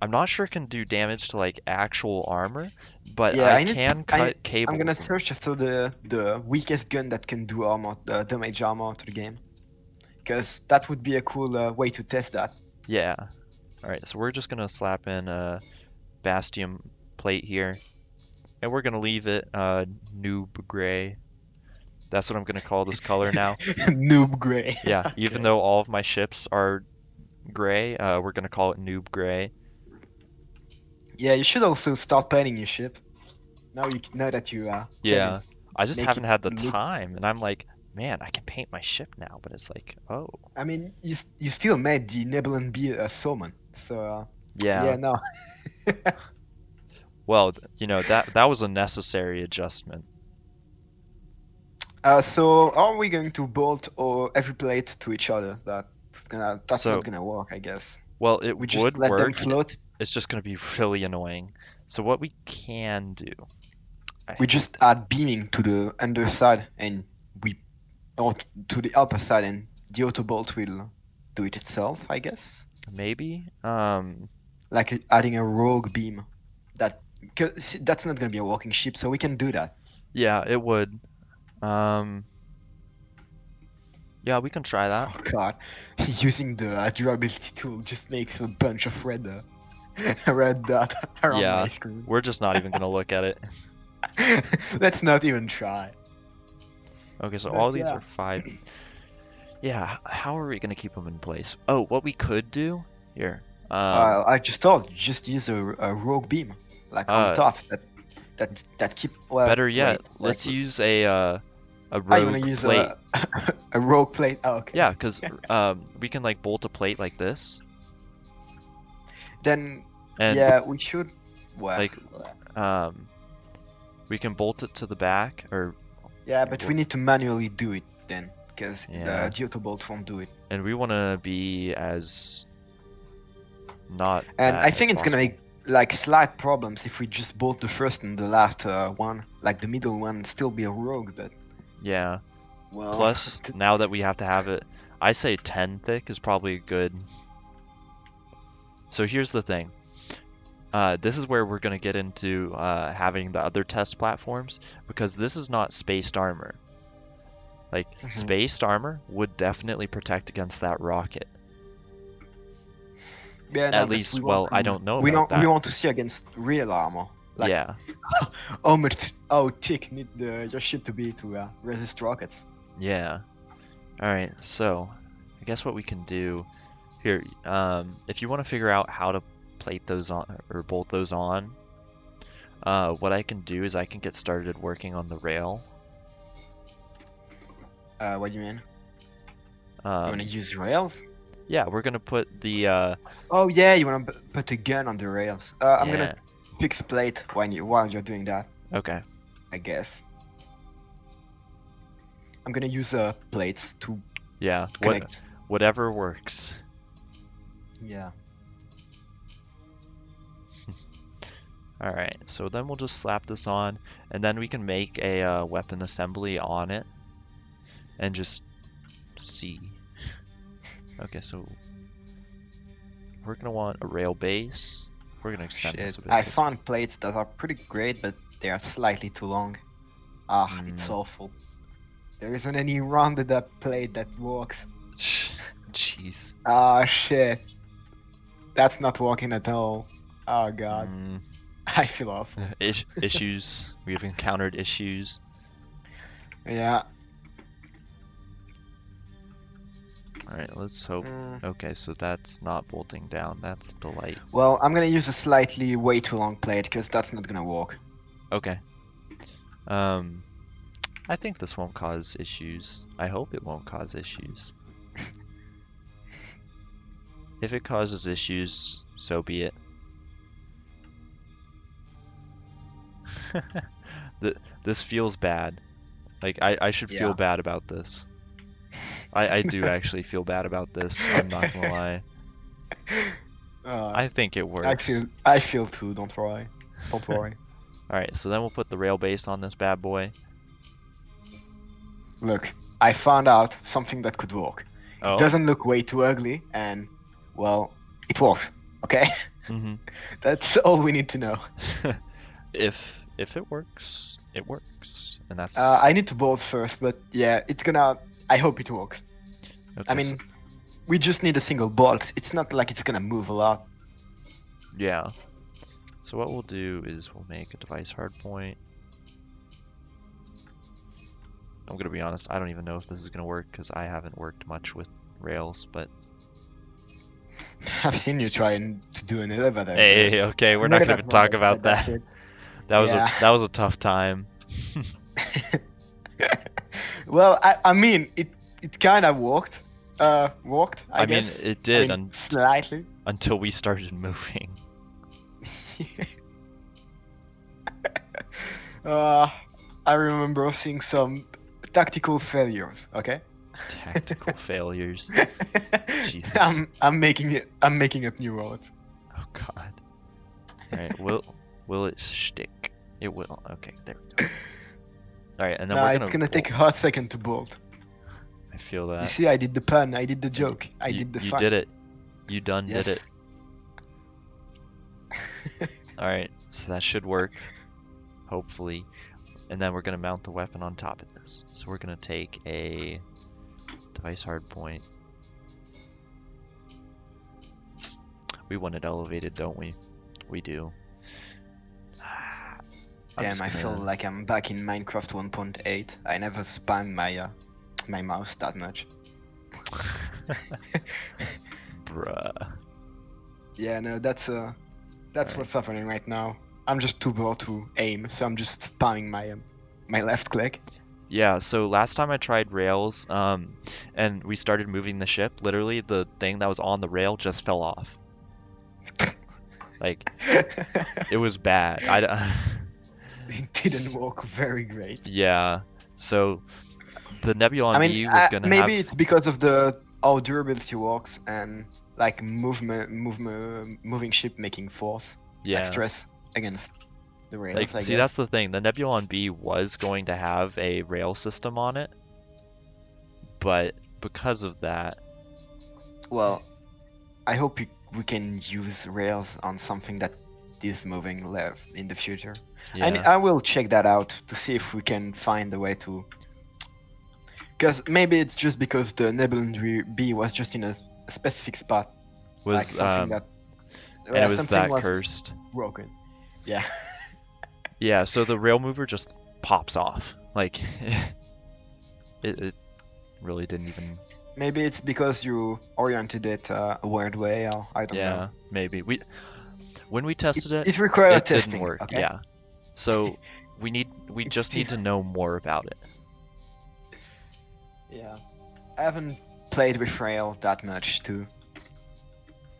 I'm not sure it can do damage to like actual armor, but Yeah, I I need. can I cut I'm gonna cables. search for the weakest gun that can do armor, damage armor to the game, because that would be a cool way to test that. Yeah. All right, so we're just gonna slap in a Bastium plate here, and we're gonna leave it noob gray. That's what I'm gonna call this color now. Noob gray. Yeah, even Okay. though all of my ships are gray, we're gonna call it noob gray. Yeah, you should also start painting your ship. Now that you can Yeah, I just make haven't it had the look. time, and I'm like, man, I can paint my ship now, but it's like, oh, I mean, you still made the Nebulon B summon, so yeah. yeah, no. Well, you know, that was a necessary adjustment. So are we going to bolt or every plate to each other? That's not So, gonna work, I guess. well, it We just would let them work. float. It's just gonna be really annoying. So what we can do, I We think, just add beaming to the underside, and we or to the upper side, and the auto bolt will do it itself, I guess. maybe, Like adding a rogue beam. Cause that's not gonna be a walking ship, so we can do that. yeah, it would. Um, yeah, we can try that. Oh god, using the durability tool just makes a bunch of red, red dot around my Yeah, screen. we're just not even gonna look at it. Let's not even try. Okay, so all But these yeah. are 5. Yeah, how are we gonna keep them in place? Oh, what we could do here, I just thought just use a rogue beam, like on uh, top. That keep. Well, better wait. yet, Like, let's use a you wanna rogue use plate. a rogue plate? Oh, Yeah, okay. because we can like bolt a plate like this, Then and yeah, we should. Well, like um, we can bolt it to the back, or yeah, here, but we need to manually do it then, because yeah, the auto bolt won't do it. and we want to be as not And I bad as think it's gonna possible. make like slight problems if we just bolt the first and the last one, like the middle one, still be a rogue. But Yeah. well, Plus, now that we have to have it, I say 10 thick is probably good. So here's the thing. This is where we're going to get into having the other test platforms, because this is not spaced armor. Like, spaced armor would definitely protect against that rocket. yeah, no, At but least, well, I don't know we about don't we that. want to see against real armor. Like Yeah, how thick need your ship to be to resist rockets. yeah. Alright, so I guess what we can do here, if you want to figure out how to plate those on or bolt those on, What I can do is I can get started working on the rail. What do you mean? You wanna Um, use rails? yeah, we're gonna put the Oh yeah, you wanna put a gun on the rails. I'm yeah. gonna fix plate while you're doing that, Okay. I guess. I'm gonna use plates to Yeah. connect. Whatever works. Yeah. All right. So then we'll just slap this on, and then we can make a weapon assembly on it, and just see. Okay. So we're gonna want a rail base. We're gonna extend this Shit. a bit. I found plates that are pretty great, but they are slightly too long. Ah, it's Mm. awful. There isn't any rounded up plate that works. Jeez. Ah, shit. That's not working at all. Oh god. Mm. I feel awful. Issues. We've encountered issues. Yeah. All right. Let's hope. Mm. Okay. So that's not bolting down. That's the light. Well, I'm gonna use a slightly way too long plate because that's not gonna work. Okay. I think this won't cause issues. I hope it won't cause issues. If it causes issues, so be it. This feels bad. Like, I should feel Yeah. bad about this. I do actually feel bad about this. I'm not gonna lie. I think it works. I feel too. Don't worry. Don't worry. Alright, so then we'll put the rail base on this bad boy. Look, I found out something that could work. Oh. It doesn't look way too ugly, and well, it works. Okay. Mm-hmm. That's all we need to know. If it works, it works, and that's. I need to bolt first, but yeah, it's gonna. I hope it works. Okay, I mean, we just need a single bolt. It's not like it's gonna move a lot. yeah. So what we'll do is we'll make a device hardpoint. I'm gonna be honest, I don't even know if this is gonna work because I haven't worked much with rails, but I've seen you trying to do an elevator. hey, okay, we're not gonna even talk about that. That was Yeah. a tough time. Well, I mean, it kind of worked. Worked. I mean, guess. it did I mean, slightly. until we started moving. I remember seeing some tactical failures. Okay. Tactical failures. Jesus. I'm making up new words. Oh God. All right. Will it stick? It will. Okay. There we go. All right, and then we're gonna. It's gonna take a hot second to bolt. I feel You that. see, I did the pun. I did the joke. I did the You fun. did it. You done did Yes. it. All right. So that should work. Hopefully. And then we're gonna mount the weapon on top of this. So we're gonna take a device hardpoint. We want it elevated, don't we? We do. I'm Damn, just I feel gonna- like I'm back in Minecraft 1.8. I never spammed my mouse that much. Bruh. Yeah, no, that's Alright. what's happening right now. I'm just too bored to aim, so I'm just spamming my left click. Yeah, so last time I tried rails, and we started moving the ship, literally the thing that was on the rail just fell off. Like, it was bad. It didn't work very great. Yeah, so the Nebulon I mean, B was gonna maybe have. it's because of the how durability works and like moving ship making force, like Yeah. stress against the rails. Like, I see, guess. that's the thing. The Nebulon B was going to have a rail system on it, but because of that, Well, I hope we can use rails on something that is moving left in the future. yeah, I will check that out to see if we can find a way to. Because maybe it's just because the Nebulon B was just in a specific spot, like was something that. and it was something that was cursed. broken. Yeah. Yeah, so the rail mover just pops off. Like, it really didn't even. Maybe it's because you oriented it a weird way, or I don't know. Yeah, maybe when we tested it, It required it didn't testing. work. Okay? Yeah, So we It's just need to still- know more about it. Yeah. I haven't played with Rail that much too.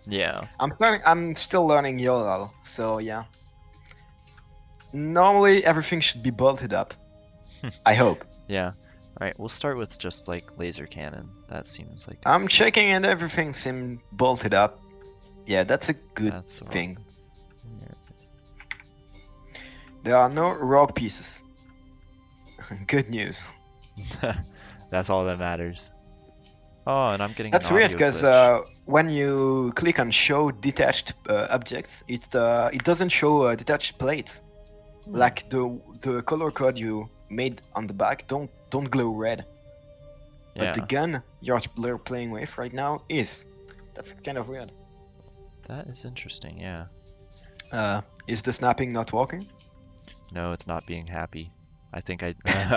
Yeah. I'm still learning YOLO, so yeah. Normally everything should be bolted up. I hope. Yeah. Alright, we'll start with just like laser cannon. That seems like I'm checking and everything seems bolted up. Yeah, that's a good that's the wrong- thing. There are no rogue pieces. Good news. That's all that matters. Oh, and I'm getting That's an weird audio because glitch. when you click on show detached objects, it doesn't show detached plates. Hmm. Like the color code you made on the back don't glow red. But the Yeah, gun you're playing with right now is. That's kind of weird. that is interesting. Yeah. Is the snapping not working? No, it's not being happy. I think I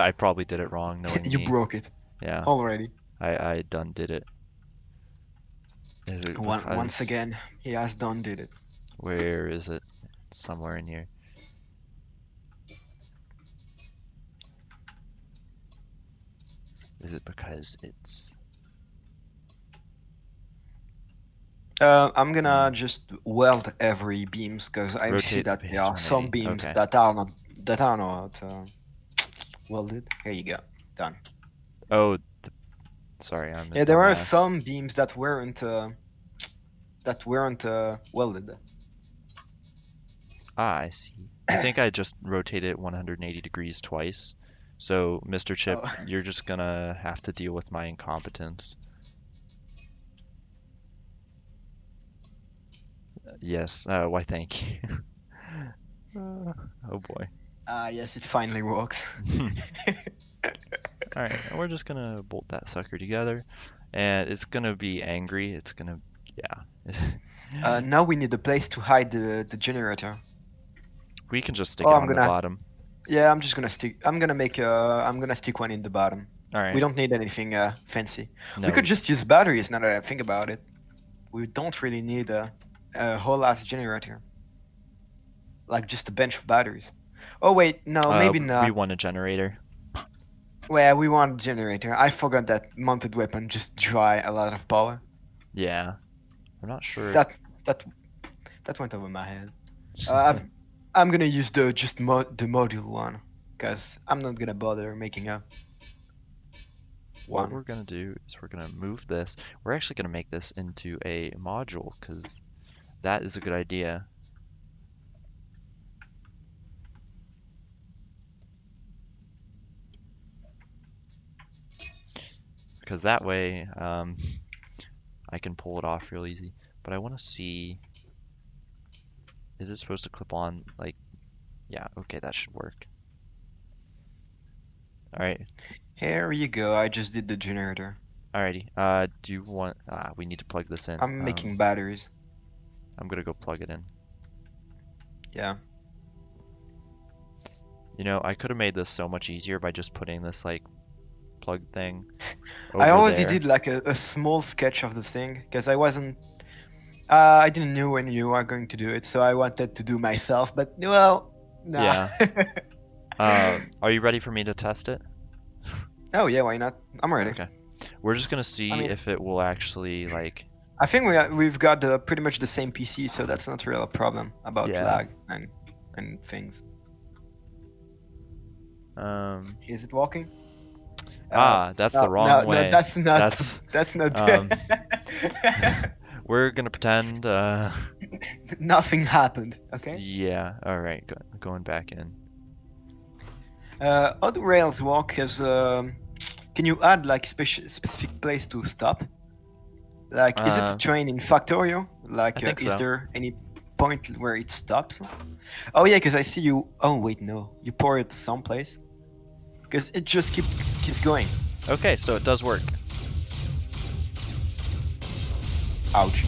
I probably did it wrong, knowing You me. broke it Yeah, already. I done did it. Is it Once because again, he has done did it. where is it? Somewhere in here. Is it because it's I'm gonna just weld every beams because I see rotate the that base there are some 180? beams Okay. that are not welded. Here you go, done. Oh, sorry, I'm a Yeah, there are dumbass. some beams that weren't welded. Ah, I see. I think I just rotated it 180 degrees twice. So, Mr. Chip, Oh. you're just gonna have to deal with my incompetence. Yes, why thank you. Oh boy. Yes, it finally works. Alright, and we're just gonna bolt that sucker together. And it's gonna be angry. It's gonna, yeah. Now we need a place to hide the generator. We can just stick Oh, it I'm on the gonna. bottom. Yeah, I'm just gonna stick. I'm gonna stick one in the bottom. We Alright. don't need anything fancy. No, We could just use batteries now that I think about it. We don't really need a whole ass generator. Like just a bunch of batteries. Oh wait, no, maybe we not. want a generator. Well, we want a generator. I forgot that mounted weapon just draw a lot of power. Yeah. I'm not sure. That that went over my head. I'm gonna use the module one, cause I'm not gonna bother making a What one. we're gonna do is we're gonna move this. We're actually gonna make this into a module because that is a good idea. Because that way, I can pull it off real easy. But I want to see, is it supposed to clip on? Like, yeah, okay, that should work. All right, Here you go. I just did the generator. alrighty. Do you want? We need to plug this in. I'm making batteries. I'm gonna go plug it in. Yeah. You know, I could have made this so much easier by just putting this like plug thing I over already there. did like a small sketch of the thing because I wasn't. I didn't know when you are going to do it, so I wanted to do myself. But well, nah. Yeah. Are you ready for me to test it? Oh yeah, why not? I'm ready. Okay. We're just gonna see mean- if it will actually like. I think we've got pretty much the same PC, so that's not really a problem about Yeah. lag and things. Is it working? That's the wrong no, way. No, that's not. That's That's not. we're gonna pretend. Nothing happened. Okay. Yeah. All right. Going back in. How do rails work? Cause can you add like specific place to stop? Like, is it the train in Factorio? Like, I think is so. there any point where it stops? Oh yeah, because I see you. Oh wait, no, you pour it someplace. Because it just keeps going. Okay, so it does work. Ouch.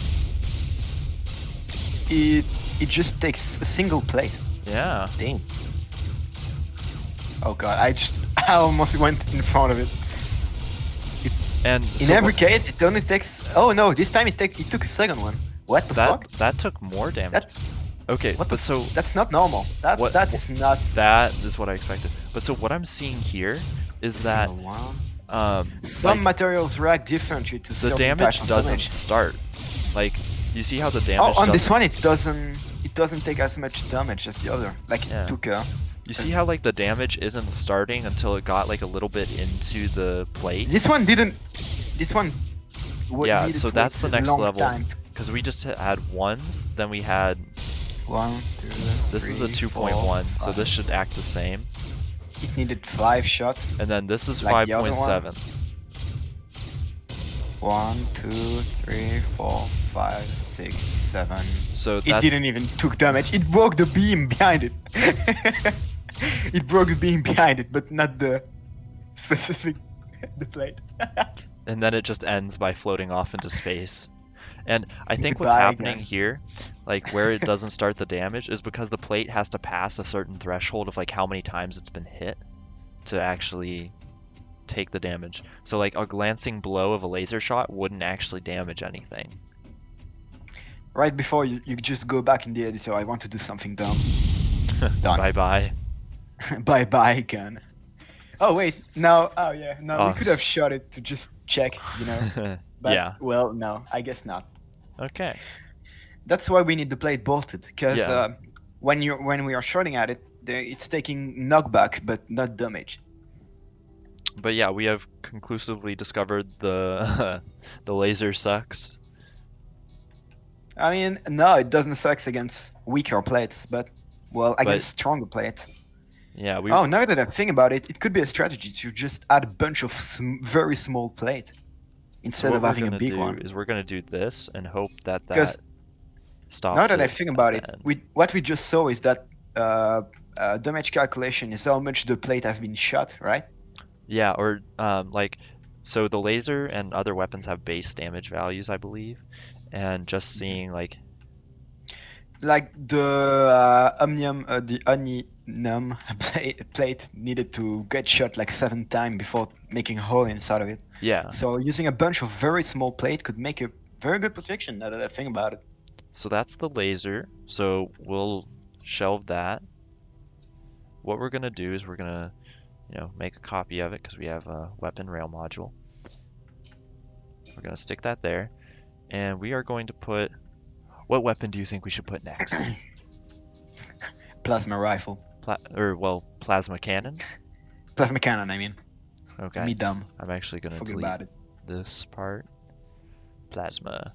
It just takes a single plate. Yeah. Dang. Oh god, I almost went in front of it. And In so every case, it only takes. Oh no, this time it took a second one. What the fuck? that took more damage. That Okay, What the? but so That's not normal. what? That is not That is what I expected. But so what I'm seeing here is a that single one. like Some materials react differently to the certain types damage of doesn't damage. start. Like, you see how the Oh, damage on this doesn't. one it doesn't. It doesn't take as much damage as the other. Like it Yeah. took. You see how like the damage isn't starting until it got like a little bit into the plate? This one didn't. This one. Yeah, Needed so to wait that's the a next long level. time. Because we just had ones, then we had. 1, 2, This is a 3, 2.1, 4, so this 5. should act the same. It needed 5 shots. And then this is Like the other one? 5.7. 1, 2, 3, 4, 5, 6, 7. So It that. didn't even took damage. It broke the beam behind it. It broke the beam behind it, but not the specific the plate. And then it just ends by floating off into space. And I think what's Goodbye, happening gun. here, like where it doesn't start the damage, is because the plate has to pass a certain threshold of like how many times it's been hit to actually take the damage. So like a glancing blow of a laser shot wouldn't actually damage anything. Right before you just go back in the editor, I want to do something dumb. Done. Bye bye. Bye bye, gun. Oh wait, no. Oh yeah, no. Oh. We could have shot it to just check, you know. But, Yeah. well, no, I guess not. Okay. That's why we need the plate bolted, because Yeah. when we are shooting at it, it's taking knockback but not damage. But yeah, we have conclusively discovered the the laser sucks. I mean, no, it doesn't suck against weaker plates, but well, against stronger plates. Yeah, we. Oh, now that I think about it, it could be a strategy to just add a bunch of very small plates So instead what of we're having a gonna big do one. is we're gonna do this and hope that Because that stops. now that I it think at about the it, end. what we just saw is that damage calculation is how much the plate has been shot, right? Yeah, or like, so the laser and other weapons have base damage values, I believe, and just seeing like, Like the omnium plate needed to get shot like 7 times before making a hole inside of it. yeah. So using a bunch of very small plate could make a very good protection. Now that I think about it. So that's the laser. So we'll shelve that. What we're gonna do is we're gonna, make a copy of it because we have a weapon rail module. We're gonna stick that there, and we are going to put. What weapon do you think we should put next? Plasma rifle. Plasma cannon. Plasma cannon, I mean. Okay. Me dumb. I'm actually gonna Forget delete about it. this part. Plasma.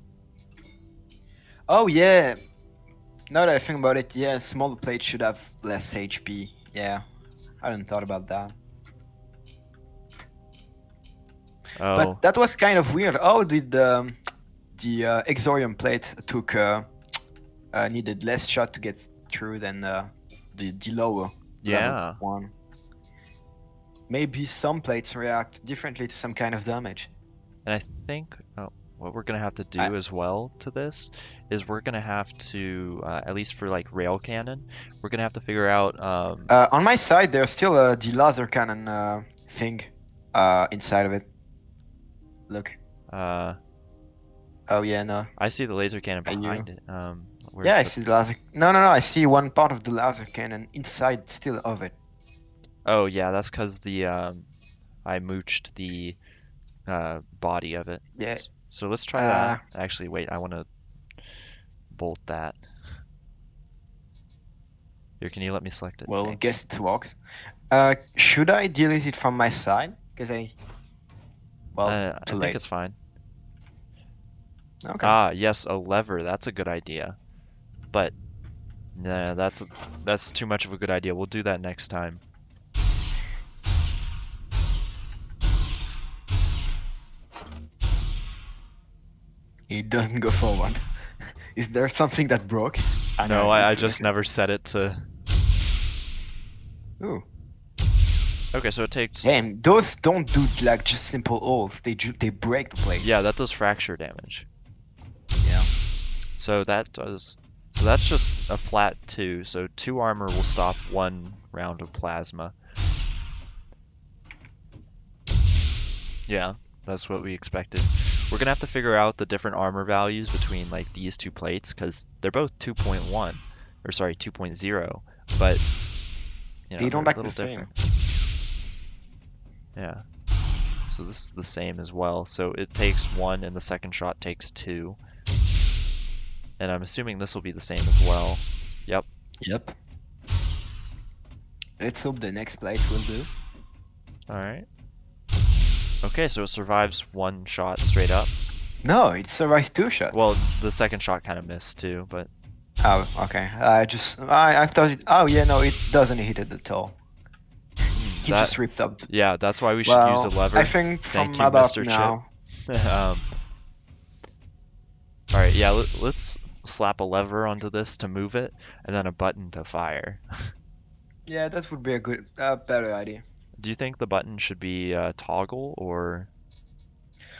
Oh yeah. Now that I think about it, yeah, smaller plates should have less HP. Yeah, I hadn't thought about that. Oh, But that was kind of weird. Oh, did the Exorium plate took needed less shot to get through than the lower yeah. level one. Maybe some plates react differently to some kind of damage. And I think what we're gonna have to do as well to this is we're gonna have to, at least for like rail cannon, we're gonna have to figure out. On my side, there's still the laser cannon thing inside of it. Look. Oh yeah, no. I see the laser cannon Are you- behind it. Where's Yeah, I the- see the laser. No, I see one part of the laser cannon inside still of it. Oh yeah, that's because I mooched the body of it. Yeah. So let's try that. Actually, wait, I want to bolt that. Here, can you let me select it? Well, Thanks. guess it works. Should I delete it from my side? Because I I too think late. it's fine. Okay. Ah, yes, a lever. That's a good idea. But nah, that's too much of a good idea. We'll do that next time. It doesn't go forward. Is there something that broke? No, I just never set it to. Ooh. Okay, so it takes. Damn, those don't do like just simple holes. They break the plate. Yeah, that does fracture damage. Yeah. So that does. So that's just a flat 2. So 2 armor will stop 1 round of plasma. Yeah, that's what we expected. We're gonna have to figure out the different armor values between like these 2 plates because they're both 2.1, or sorry, 2.0, but you know, They they're don't a act the little same. different. Yeah. So this is the same as well. So it takes 1 and the second shot takes 2. And I'm assuming this will be the same as well. Yep. Yep. Let's hope the next plate will do. All right. Okay, so it survives 1 shot straight up. No, it survives 2 shots. Well, the second shot kind of missed too, but Oh, okay. I thought it. Oh yeah, no, it doesn't hit it at all. He that just ripped up. yeah, that's why we should use a Well, I lever. think Thank from you, about Mr. Chip. now. All right, yeah, let's slap a lever onto this to move it, and then a button to fire. Yeah, that would be a good, better idea. Do you think the button should be toggle or?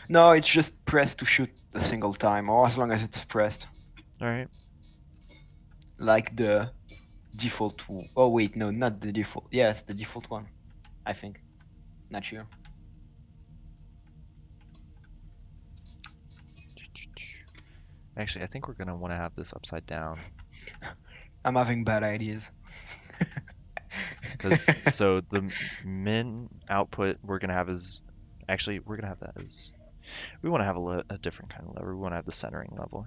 No, it's just pressed to shoot a single time, or as long as it's pressed, All right. like the default. Oh wait, no, not the default. Yes, the default one. I think. Not sure. Actually, I think we're gonna want to have this upside down. I'm having bad ideas. Because so the min output we're gonna have is actually we're gonna have that as we want to have a different kind of lever. We want to have the centering level.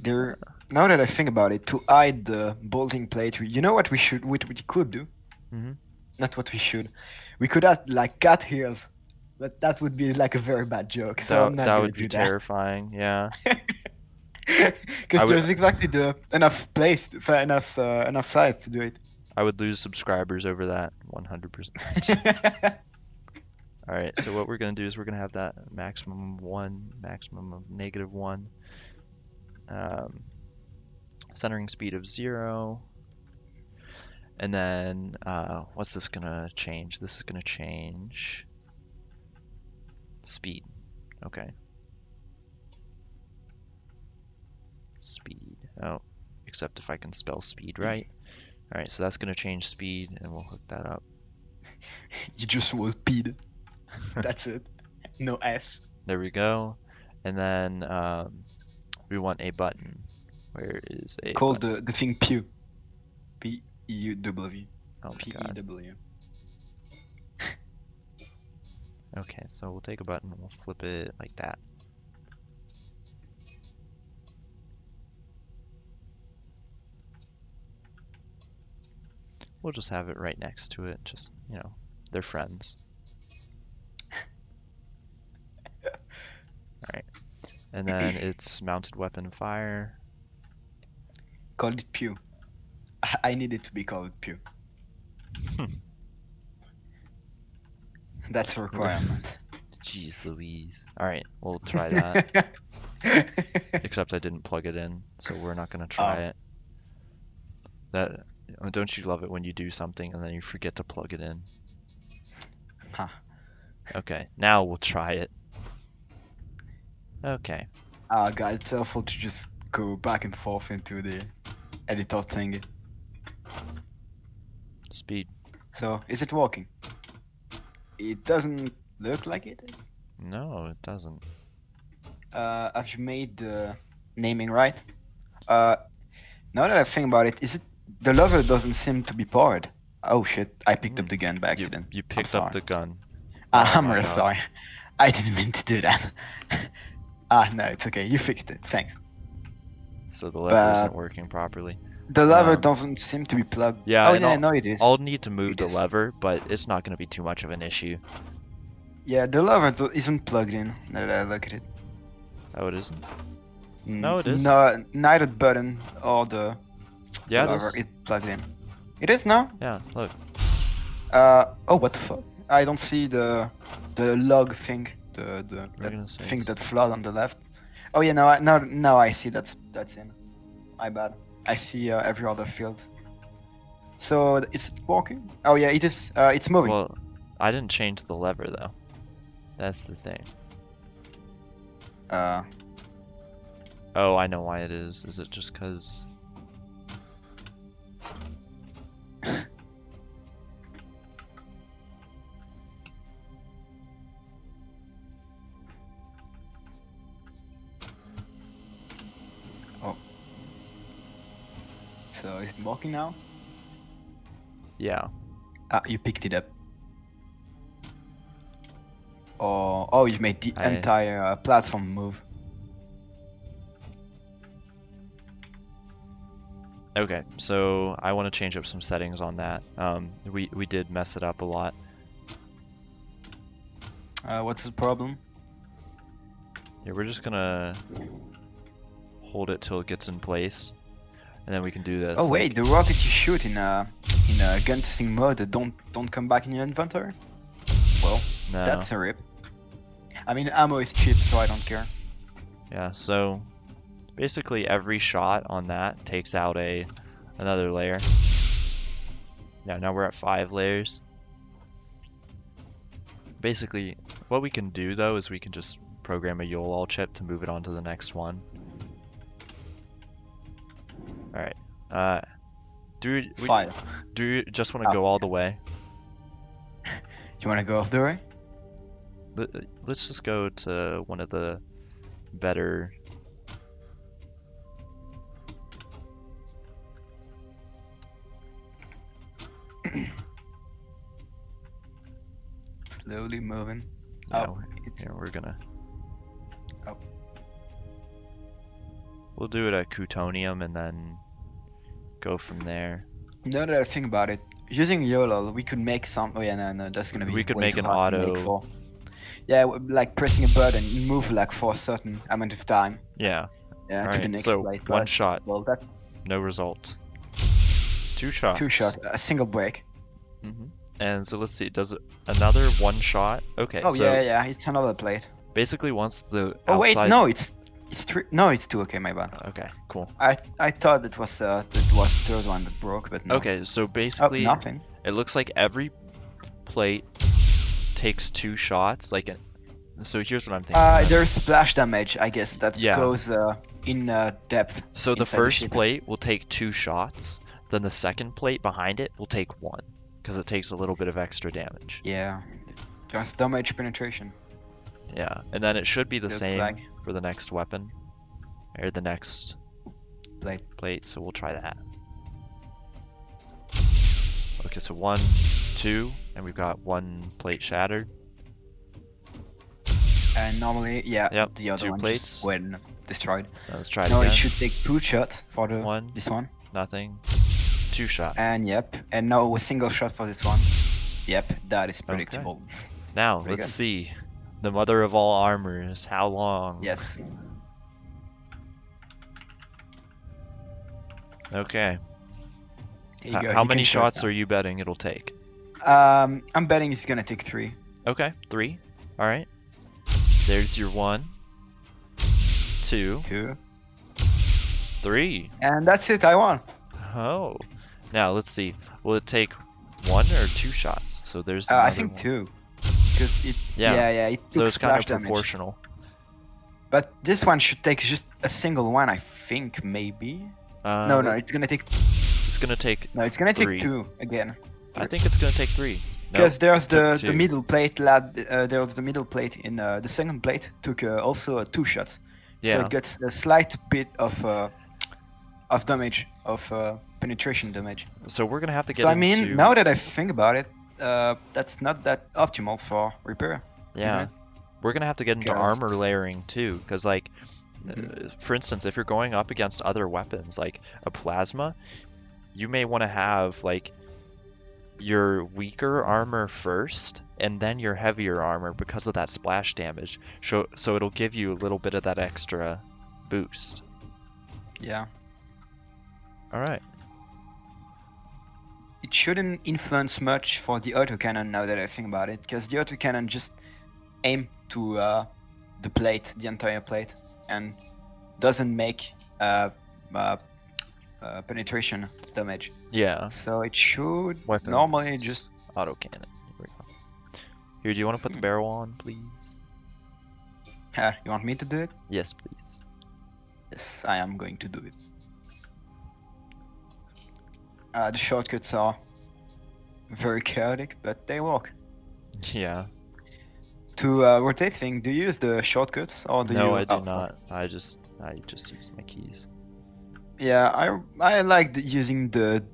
There. Now that I think about it, to hide the bolting plate, you know what what we could do? Hmm. Not what we should. We could add like cat ears, but that would be like a very bad joke. So I'm not That gonna would be do that. terrifying. Yeah. I Because would there's exactly the enough place, for enough size to do it. I would lose subscribers over that 100%. All right. So what we're gonna do is we're gonna have that maximum of 1, maximum of -1, um, centering speed of 0. And then what's this gonna change? This is gonna change speed. Okay. Speed. Oh, except if I can spell speed right. All right, so that's gonna change speed, and we'll hook that up. You just will peed. That's it. No S. There we go. And then we want a button. Where is a Call button? the thing Pew. P-E-U-W. Oh my god. P-E-W. Okay, so we'll take a button and we'll flip it like that. We'll just have it right next to it. Just, you know, they're friends. Alright. And then it's mounted weapon fire. Call it Pew. I need it to be called Pew. That's a requirement. Jeez Louise. Alright, we'll try that. Except I didn't plug it in, so we're not gonna try it. That don't you love it when you do something and then you forget to plug it in? Huh. Okay, now we'll try it. Okay. God, it's awful to just go back and forth into the editor thing. Speed. So, is it working? It doesn't look like it is. No, it doesn't. Have you made the naming right? Now that I think about it, is it the lever doesn't seem to be powered? Oh shit! I picked up the gun by accident. You I'm picked up sorry. the gun. I'm my really God. sorry. I didn't mean to do that. No, it's okay. You fixed it. Thanks. So the lever isn't But working properly. the lever Um, doesn't seem to be plugged. Yeah, Oh and yeah, no, it is. I'll need to move It the is. lever, but it's not going to be too much of an issue. Yeah, the lever isn't plugged in. Now that I look at it. Oh, it isn't? No, it is. No, neither the button or the Yeah, it lever is. is plugged in. It is now. Yeah, look. Oh, what the fuck? I don't see the log thing, We're that gonna say thing it's- that flood on the left. Oh yeah, now I see that's in. My bad. I see every other field. So it's working. Oh yeah, it is. It's moving. Well, I didn't change the lever though. That's the thing. Oh, I know why it is. Is it just because? Oh. So is it working now? Yeah. Ah, you picked it up. Oh, you made the I entire platform move. Okay, so I want to change up some settings on that. We did mess it up a lot. What's the problem? Yeah, we're just gonna hold it till it gets in place, and then we can do this. Oh wait, the rockets you shoot in a gun testing mode don't come back in your inventory? Well, No. that's a rip. I mean, ammo is cheap, so I don't care. Yeah, so basically every shot on that takes out another layer. Yeah, now we're at 5 layers. Basically, what we can do though is we can just program a YOLOL chip to move it on to the next one. Alright. Do you just want to go all the way? You wanna go off the way? Let's just go to one of the better. Slowly moving. Yeah, Oh, it's here we're gonna. Oh. We'll do it at Cutonium and then go from there. Now that I think about it, using YOLO, we could make some. Oh yeah, no, that's gonna be We could way make too an hard to make auto. for. Yeah, like pressing a button, move like for a certain amount of time. Yeah. Yeah, to the Alright, next so plate. one but, shot, Well, that no result. 2 shots. 2 shot, a single break. And so let's see, does it another 1 shot? Okay, Oh so yeah, it's another plate. basically once the Oh wait, outside. no, it's 3. No, it's 2. Okay, my bad. Okay, cool. I thought it was the third one that broke, but no. Okay, so Oh, basically nothing. it looks like every plate takes 2 shots. So here's what I'm thinking. There's splash damage, I guess, that Yeah. goes in depth. So the inside first ship. plate will take 2 shots, then the second plate behind it will take 1, because it takes a little bit of extra damage. Yeah, just damage penetration. Yeah, and then it should be the Looks same like. for the next weapon, or the next plate, so we'll try that. Okay, so 1, 2, and we've got 1 plate shattered. And normally, yeah, Yep, the other 2 one plates. just when destroyed. Now let's try it No, again. it should take 2 shots for the One. this one. Nothing. 2 shot. And yep, and now a single shot for this one. Yep, that is predictable. Now, Pretty let's good. see. The mother of all armors. How long? Yes. Okay. Here you go, How you many can show it shots now. are you betting it'll take? I'm betting it's gonna take 3. Okay, 3. All right. There's your 1, 2, 2. 3. And that's it, I won. Oh. Now let's see. Will it take 1 or 2 shots? So there's. I another think one. 2. Because it. Yeah, it So took it's kind of splash damage. proportional. But this one should take just a single one, I think, maybe. No, it's gonna take. It's gonna take. No, it's gonna take 3. 2 again. I think it's gonna take 3. Because there's it took the 2. middle plate, lad. There's the middle plate in the second plate took also 2 shots. So Yeah. it gets a slight bit of damage, of penetration damage. So we're gonna have to get So I into. mean, now that I think about it, that's not that optimal for repair. Yeah. isn't it? We're gonna have to get into 'Cause- armor layering too, because like, for instance, if you're going up against other weapons like a plasma, you may want to have like your weaker armor first, and then your heavier armor because of that splash damage. So it'll give you a little bit of that extra boost. Yeah. All right. It shouldn't influence much for the autocannon now that I think about it, because the autocannon just aim to the plate, the entire plate, and doesn't make penetration damage. Yeah. So it should Weapons. normally just. Autocannon. Here we go. Here, do you want to put the barrel on, please? You want me to do it? Yes, please. Yes, I am going to do it. The shortcuts are very chaotic, but they work. Yeah. To rotate thing, do you use the shortcuts or do you? No, I do oh, not. I just use my keys. Yeah, I like using the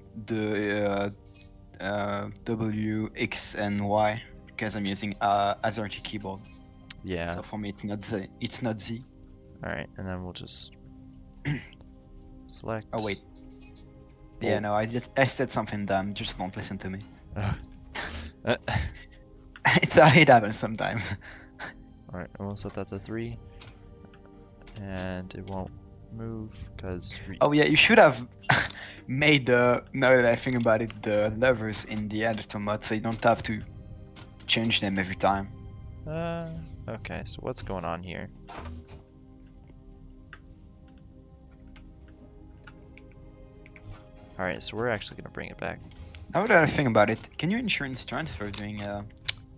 W, X, and Y because I'm using AZERTY keyboard. Yeah. So for me, it's not Z. It's not Z. All right, and then we'll just Oh select. wait. Yeah, Well, no, I said something dumb. Just don't listen to me. all It happens sometimes. right, and we'll set that to 3, and it won't move because Oh yeah, you should have made the. Now that I think about it, the levers in the editor mode, so you don't have to change them every time. uh, okay. So what's going on here? All right, so we're actually gonna bring it back. Now that I think about it, can you insurance transfer during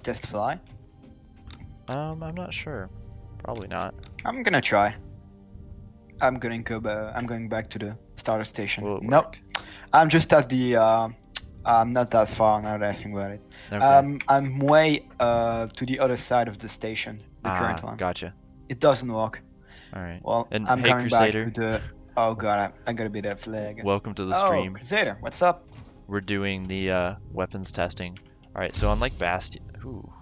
test fly? I'm not sure. Probably not. I'm gonna try. I'm going back to the starter station. Will it Nope. work? I'm just at the. I'm not that far now that I think about it. Okay. I'm way to the other side of the station, the current one. Gotcha. It doesn't work. All right. Well, And I'm hey, coming back to Crusader, the. Oh god, I gotta be that flag. welcome to the Oh, stream. Crusader, what's up? We're doing the weapons testing. All right, so unlike Bastet, ooh,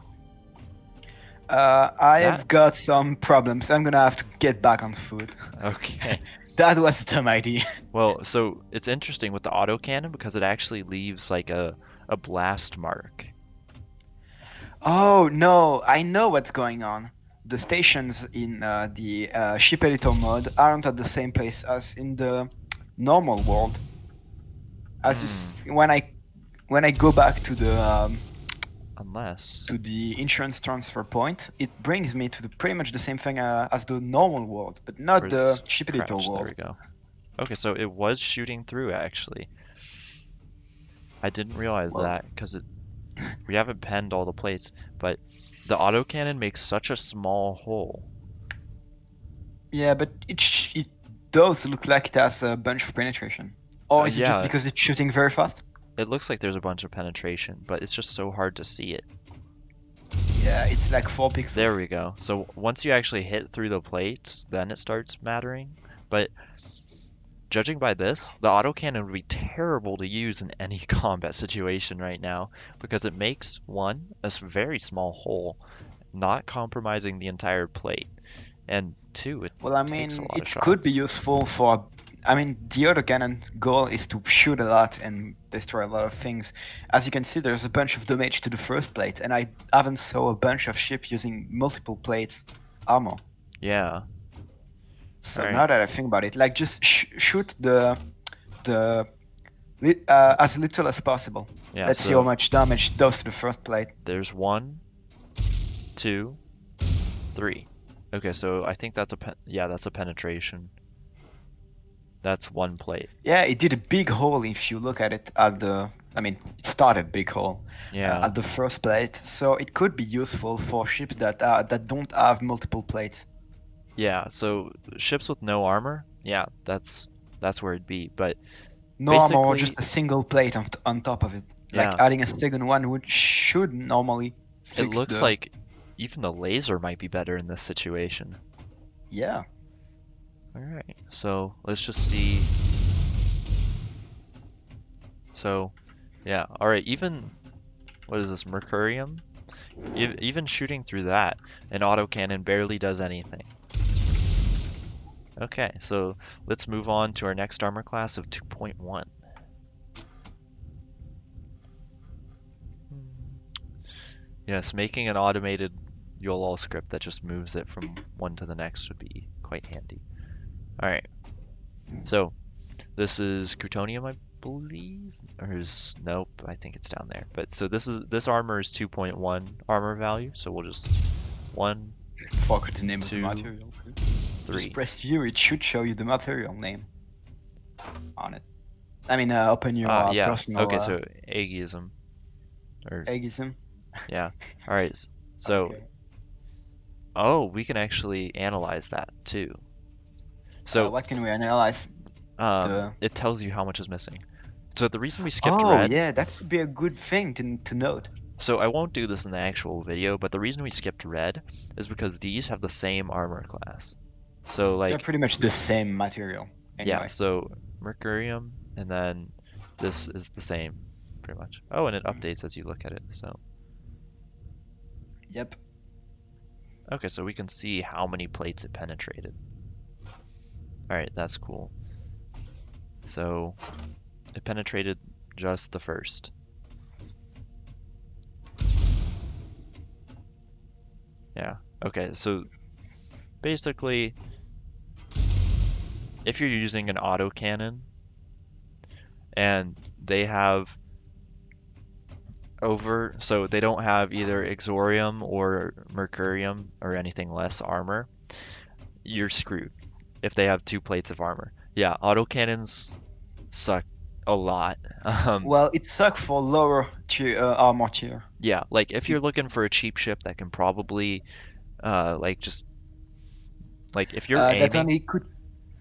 I that have got some problems. I'm gonna have to get back on foot. okay. That was a dumb idea. Well, so it's interesting with the autocannon because it actually leaves like a blast mark. Oh no, I know what's going on. The stations in the ship editor mode aren't at the same place as in the normal world. As you when I go back Unless to the insurance transfer point, it brings me to pretty much the same thing as the normal world, but not or the it's ship editor crashed. There world. we go. Okay, so it was shooting through actually. I didn't realize Well, that because we haven't penned all the plates, but the autocannon makes such a small hole. yeah, but it does look like it has a bunch of penetration. Or is it just Yeah, because it's shooting very fast? it looks like there's a bunch of penetration, but it's just so hard to see it. Yeah, it's like 4 pixels. There we go. So once you actually hit through the plates, then it starts mattering. But judging by this, the autocannon would be terrible to use in any combat situation right now because it makes one, very small hole, not compromising the entire plate, and two, it Well, I takes a mean, lot of it could be shots. useful for. I mean, the autocannon goal is to shoot a lot and destroy a lot of things. As you can see, there's a bunch of damage to the first plate, and I haven't saw a bunch of ship using multiple plates armor. Yeah. So All now right. that I think about it, like just shoot the as little as possible. Yeah. Let's see how So much damage it does to the first plate. there's 1, 2, 3. Okay, so I think that's yeah, that's a penetration. That's one plate. Yeah, it did a big hole if you look at it at the. I mean, it started big hole Yeah. at the first plate, so it could be useful for ships that don't have multiple plates. Yeah, so ships with no armor, yeah, that's where it'd be. But No armor or just basically, a single plate on top of it. Like yeah, adding a second one should normally it fix looks the. like even the laser might be better in this situation. Yeah. All right, so let's just see. So, yeah, all right, even what is this, Mercurium? Even shooting through that, an autocannon barely does anything. Okay, so let's move on to our next armor class of 2.1. Yes, making an automated YOLOL script that just moves it from one to the next would be quite handy. Alright, so this is Crutonium, I believe? Or is, nope, I think it's down there. But so this armor is 2.1 armor value, so we'll just 1, Forgot the name of the 2, material. 3. Just press view, it should show you the material name on it. I mean, open your Yeah, personal okay, so Aegism. Or, Aegism. yeah, alright, so, Okay. oh, we can actually analyze that too. So, What can we analyze? it tells you how much is missing. So the reason we skipped Oh red, yeah, that would be a good thing to note. so I won't do this in the actual video, but the reason we skipped red is because these have the same armor class. So They're like, pretty much the same material, Yeah, Anyway. so mercurium, and then this is the same, pretty much. Oh, and it Mm. updates as you look at it, so. Yep. Okay, so we can see how many plates it penetrated. Alright, that's cool. So, it penetrated just the first. Yeah, okay, so basically, if you're using an autocannon, and they have so they don't have either exorium or mercurium or anything less armor, you're screwed if they have 2 plates of armor. Yeah, autocannons suck a lot. Well, it sucks for lower tier armor tier. Yeah, like if It, you're looking for a cheap ship that can probably like just like if you're that aiming, only could.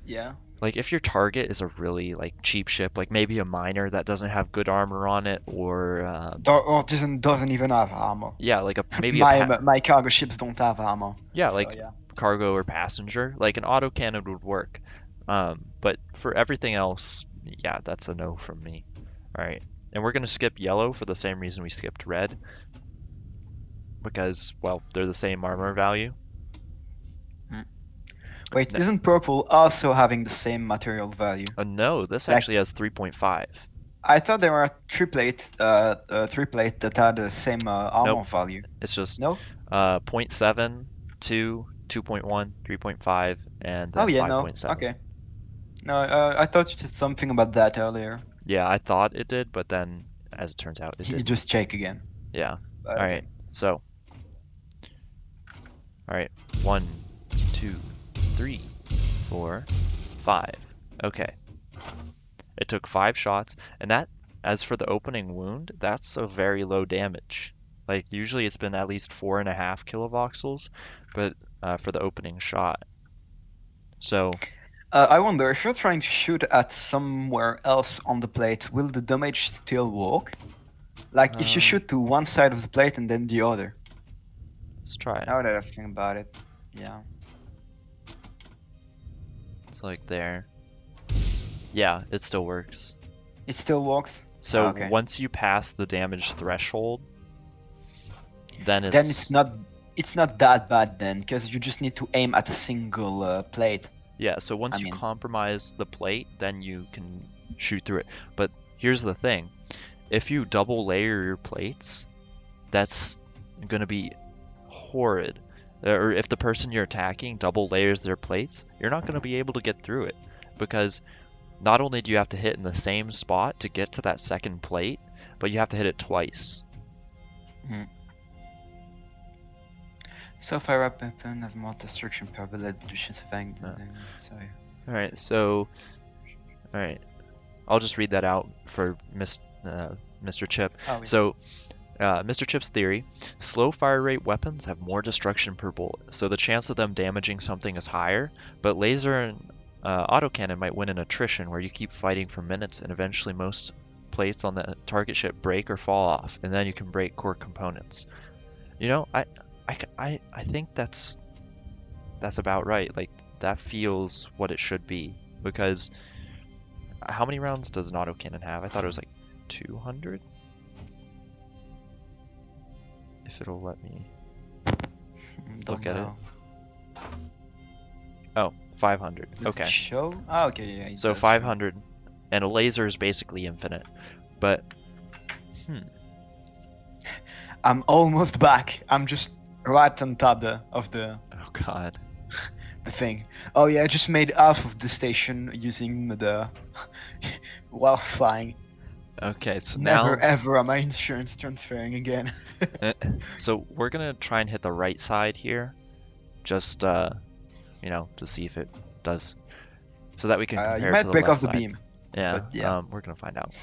Yeah. like if your target is a really like cheap ship, like maybe a miner that doesn't have good armor on it, or Or doesn't even have armor. yeah, like a maybe a My cargo ships don't have armor. yeah, So like yeah. cargo or passenger, like an autocannon would work. But for everything else, yeah, that's a no from me. All right, and we're gonna skip yellow for the same reason we skipped red, because well, they're the same armor value. Mm. Wait, No, isn't purple also having the same material value? no, this Like, actually has 3.5. I thought there were three plates that had the same Nope, armor value. it's just No? zero point 0.7, 2, 2.1, 3.5, and Oh then yeah, no. 5.7. Okay. No, I thought you said something about that earlier. Yeah, I thought it did, but then as it turns out, it You didn't. just check again. Yeah. But All okay. right. So, all right. 1, 2, 3, 4, 5. Okay. It took 5 shots, and that, as for the opening wound, that's a very low damage. Like usually it's been at least 4.5 kilovoxels, but for the opening shot. So, I wonder if you're trying to shoot at somewhere else on the plate, will the damage still work? Like if you uh, shoot to one side of the plate and then the other. let's try it. Now that I think about it, yeah, It's like there. Yeah, it still works. it still works. So Ah, okay. once you pass the damage threshold, then Then it's it's not that bad then, because you just need to aim at a single plate. yeah, so I once you mean, compromise the plate, then you can shoot through it. But here's the thing. If you double layer your plates, that's going to be horrid. Or if the person you're attacking double layers their plates, you're not going to be able to get through it because not only do you have to hit in the same spot to get to that second plate, but you have to hit it twice. mm. So fire up weapon have more destruction per bullet, reduces effect. Uh, Sorry. all right, so all right, I'll just read that out for Mr. Chip. Oh, yeah. So Mr. Chip's theory, slow fire rate weapons have more destruction per bullet, so the chance of them damaging something is higher, but laser and autocannon might win in attrition where you keep fighting for minutes and eventually most plates on the target ship break or fall off, and then you can break core components. You know, I think that's about right. Like, that feels what it should be, because how many rounds does an autocannon have? I thought it was like 200? If it'll let me look Don't at it. know. Oh, 500. Does it Okay. show? Oh, okay, yeah. It So does show. 500, and a laser is basically infinite. But, I'm almost back. I'm just right on top of the oh god. thing. Oh yeah, I just made half of the station using the while flying. Okay, so Never now, ever am I insurance transferring again. so we're gonna try and hit the right side here, just you know, to see if it does, so that we can You compare it to might the break left off the side. beam, Yeah, but yeah. we're gonna find out.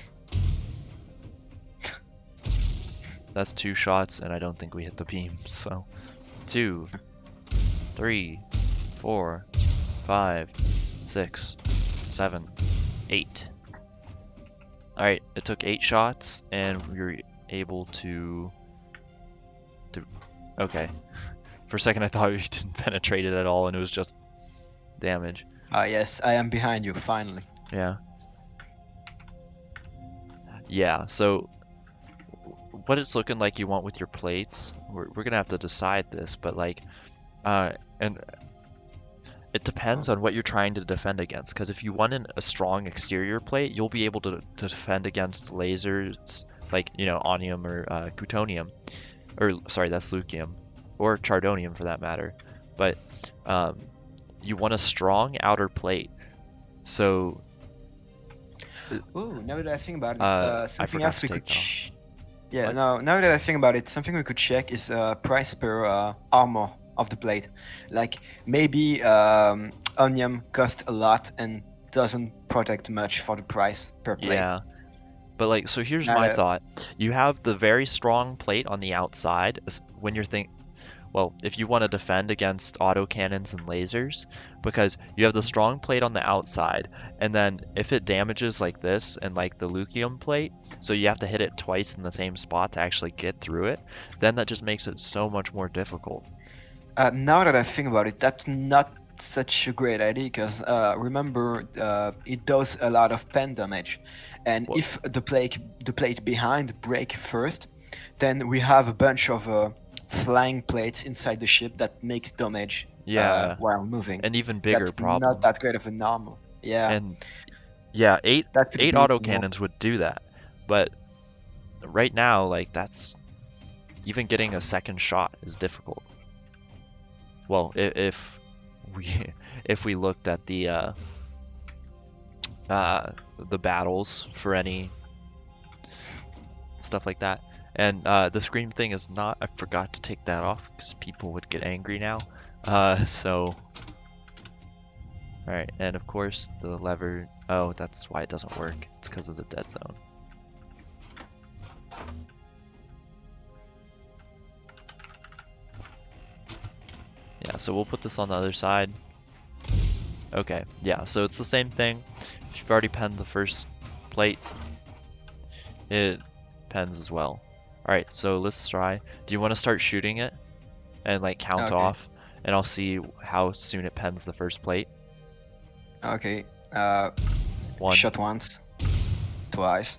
That's 2 shots, and I don't think we hit the beam. So, 2, 3, 4, 5, 6, 7, 8. Alright, it took 8 shots, and we were able to... Okay. For a second I thought we didn't penetrate it at all, and it was just damage. Ah, yes, I am behind you, finally. Yeah. Yeah, so what it's looking like you want with your plates, we're gonna have to decide this, but like, and it depends on what you're trying to defend against. Because if you want a strong exterior plate, you'll be able to defend against lasers like, onium or plutonium, or sorry, that's lutetium, or chardonium for that matter. But um, you want a strong outer plate. So Ooh, now that I think about it, I something forgot else to we could. take that off. Yeah, What? no. Now that I think about it, something we could check is price per armor of the plate. Like maybe onium costs a lot and doesn't protect much for the price per plate. Yeah. But like, so here's Now my that thought. You have the very strong plate on the outside when you're well, if you want to defend against autocannons and lasers, because you have the strong plate on the outside, and then if it damages like this and like the lithium plate, so you have to hit it twice in the same spot to actually get through it, then that just makes it so much more difficult. now that I think about it, that's not such a great idea because remember it does a lot of pen damage, and Well, if the plate behind break first, then we have a bunch of flying plates inside the ship that makes damage yeah, while moving. an even bigger That's not problem. that great of a armor. Yeah, And yeah, eight that could eight be more. autocannons would do that, but right now, like that's even getting a second shot is difficult. Well, if we if we looked at the battles for any stuff like that. And the scream thing is not, I forgot to take that off because people would get angry now. So, alright, and of course the lever, oh, that's why it doesn't work. It's because of the dead zone. Yeah, so we'll put this on the other side. Okay, yeah, so it's the same thing. If you've already penned the first plate, it pens as well. Alright, so let's try. Do you want to start shooting it and like count Okay, off? And I'll see how soon it pens the first plate. okay. One. Shot once, twice,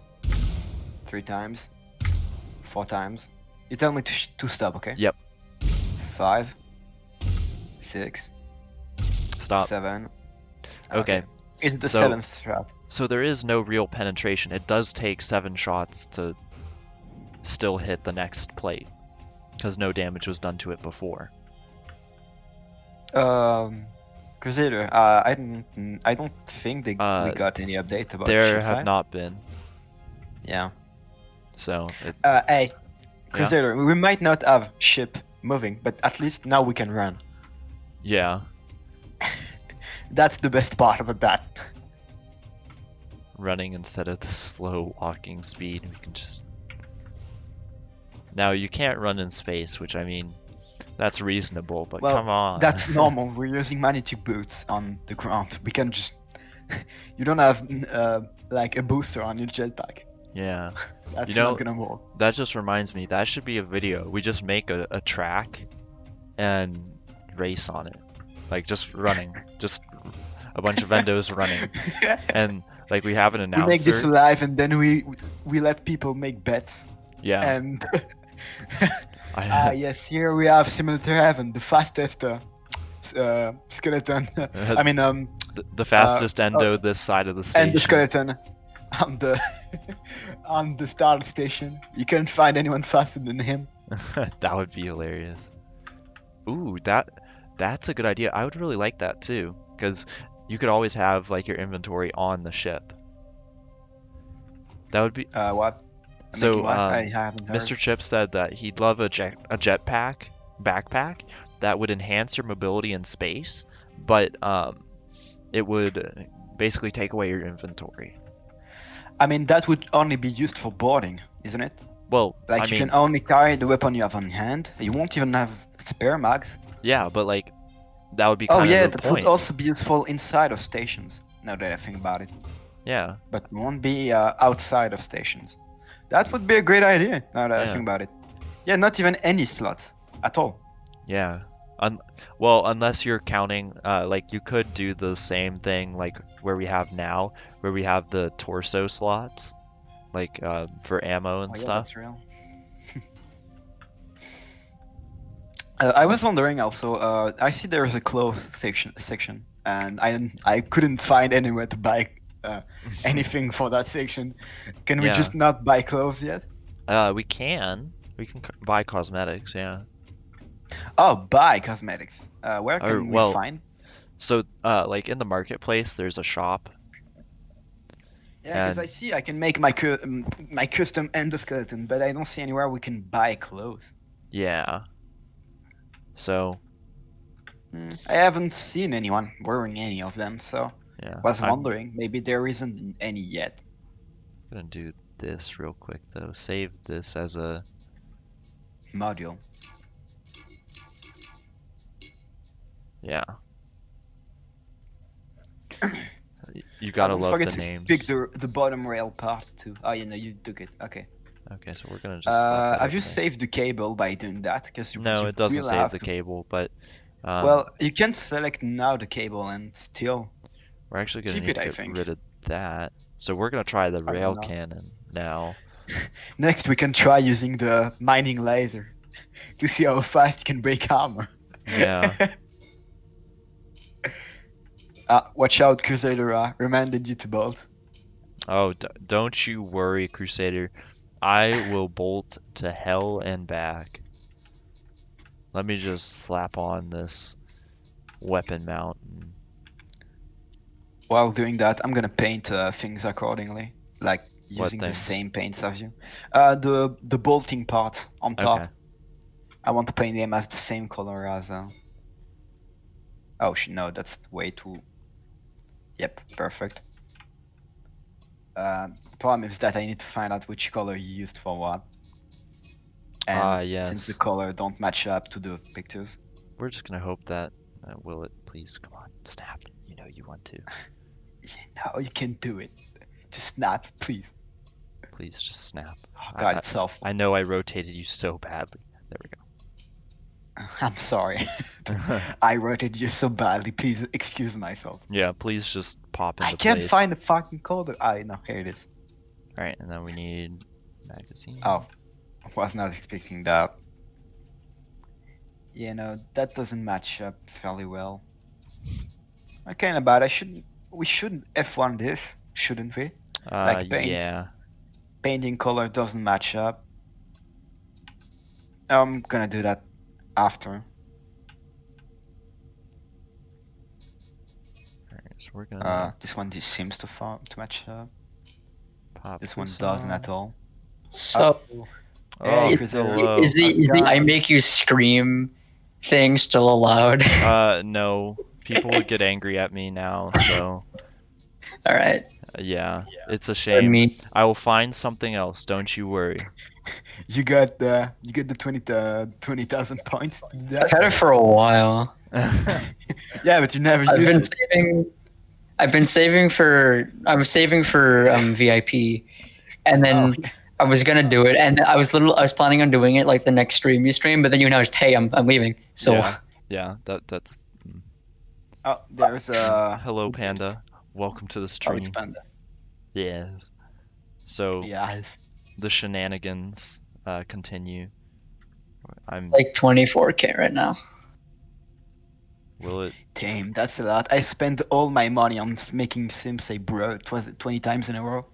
3 times, 4 times. You tell me to stop, okay? Yep. 5, 6, Stop. 7. Okay. It's the So seventh shot. so there is no real penetration. It does take 7 shots to still hit the next plate because no damage was done to it before. Crusader. I don't think we got any update about There ship have side. not been. Yeah. So Hey, yeah. Crusader. We might not have ship moving, but at least now we can run. Yeah. That's the best part about that. Running instead of the slow walking speed. We can just. Now you can't run in space, which I mean, that's reasonable, but Well, come on. that's normal. We're using magnetic boots on the ground. We can just. You don't have like a booster on your jetpack. Yeah. That's You know, not gonna work. that just reminds me, that should be a video. We just make a track and race on it. Like just running. Just a bunch of endos running. And like we have an We make this announcer. live and then we let people make bets. Yeah. And yes, here we have Simulator Heaven, the fastest skeleton. I mean, the fastest endo this side of the and the station. skeleton on the on the start station. You can't find anyone faster than him. That would be hilarious. Ooh, that's a good idea. I would really like that too, because you could always have like your inventory on the ship. That would be. What? So, Making what? I haven't heard. Mr. Chip said that he'd love a jetpack backpack that would enhance your mobility in space, but it would basically take away your inventory. I mean, that would only be used for boarding, isn't it? Well, Like I you mean, can only carry the weapon you have on hand. You won't even have spare mags. yeah, but like that would be Oh kind yeah, of the that would point. also be useful inside of stations. Now that I think about it, Yeah, but it won't be outside of stations. That would be a great idea. Now that I Yeah. think about it. Yeah, not even any slots at all. yeah. Un well, unless you're counting, like you could do the same thing like where we have now, where we have the torso slots, like for ammo Oh and yeah, stuff. that's real. I was wondering also. I see there's a clothes section, and I couldn't find anywhere to buy anything for that section. Can we Yeah, just not buy clothes yet? we can buy cosmetics, yeah. Oh, buy cosmetics. Where Or can we well, find? so like in the marketplace, there's a shop, Yeah, because I and see I can make my custom endoskeleton, but I don't see anywhere we can buy clothes. yeah. So I haven't seen anyone wearing any of them, so yeah, was I'm wondering maybe there isn't any yet. gonna do this real quick though. Save this as a Module. yeah. You gotta Don't love forget the to pick names. the bottom rail part too. Oh, you know, you took it. Okay. Okay, so we're gonna just slap that Have up you there. saved the cable by doing that? Because No, you it doesn't will save have the to. cable, but um, Well, you can select now the cable and still we're actually gonna keep need it, to I get think. rid of that. So we're gonna try the I don't rail know. cannon now. Next, we can try using the mining laser to see how fast you can break armor. Yeah. Watch out, Crusader. Reminded you to bolt. Oh, don't you worry, Crusader. I will bolt to hell and back. Let me just slap on this weapon mount. While doing that, I'm gonna paint things accordingly, like What using the things? same paints as you. The bolting part on Okay. top. I want to paint them as the same color as. Oh no, that's way too. Yep, perfect. The problem is that I need to find out which color you used for what, Ah, and since the yes. color don't match up to the pictures. We're just gonna hope that will it please come on, snap. You know you want to. No, you can do it. Just snap, please. Please just snap. Oh I, God, I it's awful. I know I rotated you so badly. There I'm sorry. we go. I wrote it just so badly. Please excuse myself. Yeah, please just pop I into can't place. find the fucking color. Ah, no, here it is. All right, and then we need magazine. Oh, I was not expecting that. Yeah, no, that doesn't match up fairly well. Okay, not bad. We should F1 this, shouldn't we? Like Yeah. painting color doesn't match up. I'm gonna do that after. All right, so we're gonna This one just seems to match up. pop This one this doesn't on. at all. So Oh, Hey, is, Crusader. hello. is the I Guys. make you scream thing still allowed? No. People would get angry at me now, so All right. yeah, it's a I shame. mean, I will find something else, don't you worry. You get the 20,000 points to do I've had it that. for a while. Yeah, but you never I've use been it. saving. I've been saving for. I'm saving for VIP, and Oh, then I was gonna do it, and I was planning on doing it like the next stream you stream, but then you announced, hey, I'm leaving. So Yeah, that's oh, there's a. hello Panda. Welcome to the Oh, it's stream. Panda. Yes. So Yes. the shenanigans continue. I'm like 24K right now. will it Damn, that's a lot. I spent all my money on making Sim say bro. It was 20 times in a row.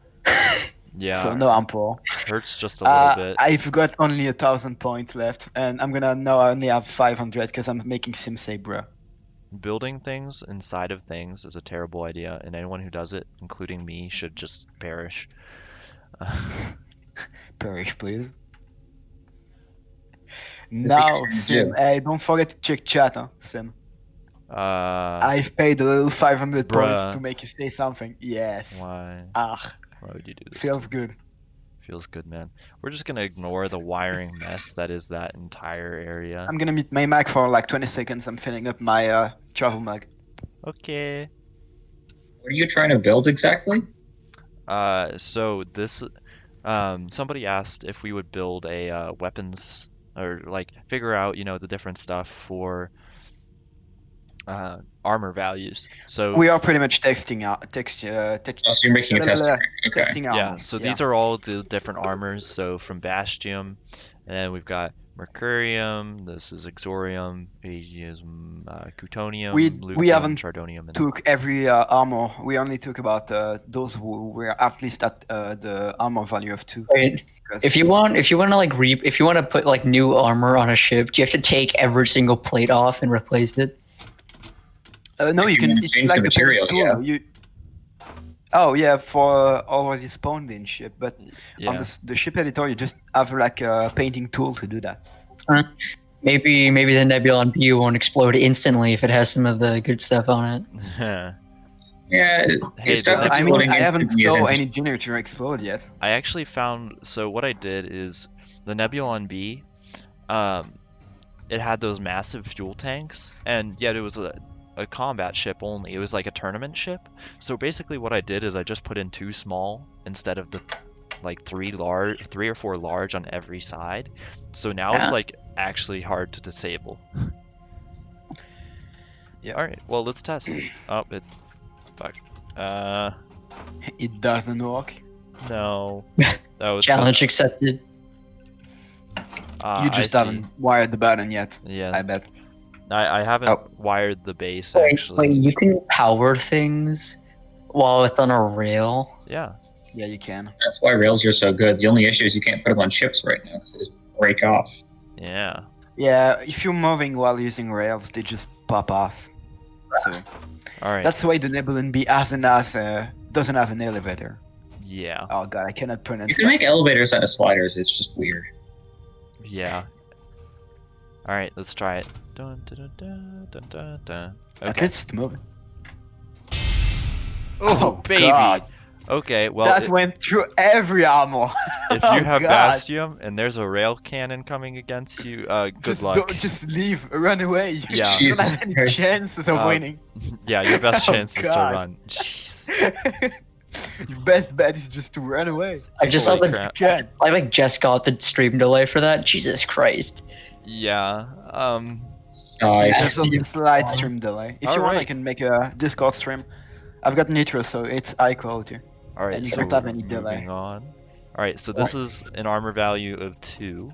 yeah, So no, I'm poor. hurts just a little bit. I've got only 1,000 points left, and I'm gonna now I only have 500 because I'm making Sim say bro. Building things inside of things is a terrible idea, and anyone who does it, including me, should just perish. Perish, please. Now, Sim, hey, don't forget to check chat, huh, Sim. I've paid a little 500 points to Bruh. make you say something. Yes. Why? Ah, Why would you do this? feels to me? good. Feels good, man. We're just gonna ignore the wiring mess that is that entire area. I'm gonna mute my mic for like 20 seconds. I'm filling up my travel mug. Okay. What are you trying to build exactly? So this, somebody asked if we would build a weapons or like figure out, the different stuff for armor values. So We are pretty much texting out, Oh, so you're making a test. Okay. testing yeah, armor. so these are all the different armors. So from Bastium, and then we've got Mercurium. This is Exorium, Aegium, Cutonium, we Lucium, haven't Chardonium, and took every armor. We only took about those who were at least at the armor value of 2. Wait, if you want to like if you want to put like new armor on a ship, do you have to take every single plate off and replace it? no, you You can. wanna It's change like the the painting material, tool. yeah. You. Oh yeah, for already spawned in ship, but on yeah. the ship editor, you just have like a painting tool to do that. Maybe the Nebulon B won't explode instantly if it has some of the good stuff on it. Yeah, Hey, stuff the that's I mean, floating I haven't instantly saw isn't- any generator explode yet. I actually found, so what I did is the Nebulon B, it had those massive fuel tanks, and yet it was a combat ship only. It was like a tournament ship. So basically what I did is I just put in 2 small instead of the like 3 or 4 large on every side. So now it's Yeah. like actually hard to disable. Yeah. All right, well, let's test it. Oh, fuck. It doesn't work. No. That was 'cause, Challenge accepted. You I just see. haven't wired the button yet. Yeah, I bet. I haven't Oh. wired the base Wait, actually. you can power things while it's on a rail. Yeah. Yeah, you can. That's why rails are so good. The only issue is you can't put them on ships right now because they just break off. Yeah. Yeah, if you're moving while using rails, they just pop off. So All right. that's why the Nebulon B doesn't have an elevator. Yeah. Oh god, I cannot pronounce You can that. make elevators out of sliders. It's just weird. Yeah. All right, let's try it. Dun, dun, dun, dun, dun, dun. At Okay. least moving. Oh, baby. God. Okay, well, That went through every armor. if Oh, you have God. Bastium and there's a rail cannon coming against you, good Just luck. just leave, run away. You Yeah. don't Jesus have any Christ. chances of winning. Yeah, your best Oh, chance is to God. run. Jeez. Your best bet is just to run away. I just saw Holy the. crap. Chance. I like just got the stream delay for that. Jesus Christ. Yeah. Nice. There's a slight stream delay. If you want, I Alright. can make a Discord stream. I've got Nitro, so it's high quality. All right, And you so don't have we're any delay. moving on. All right, so this is an armor value of 2.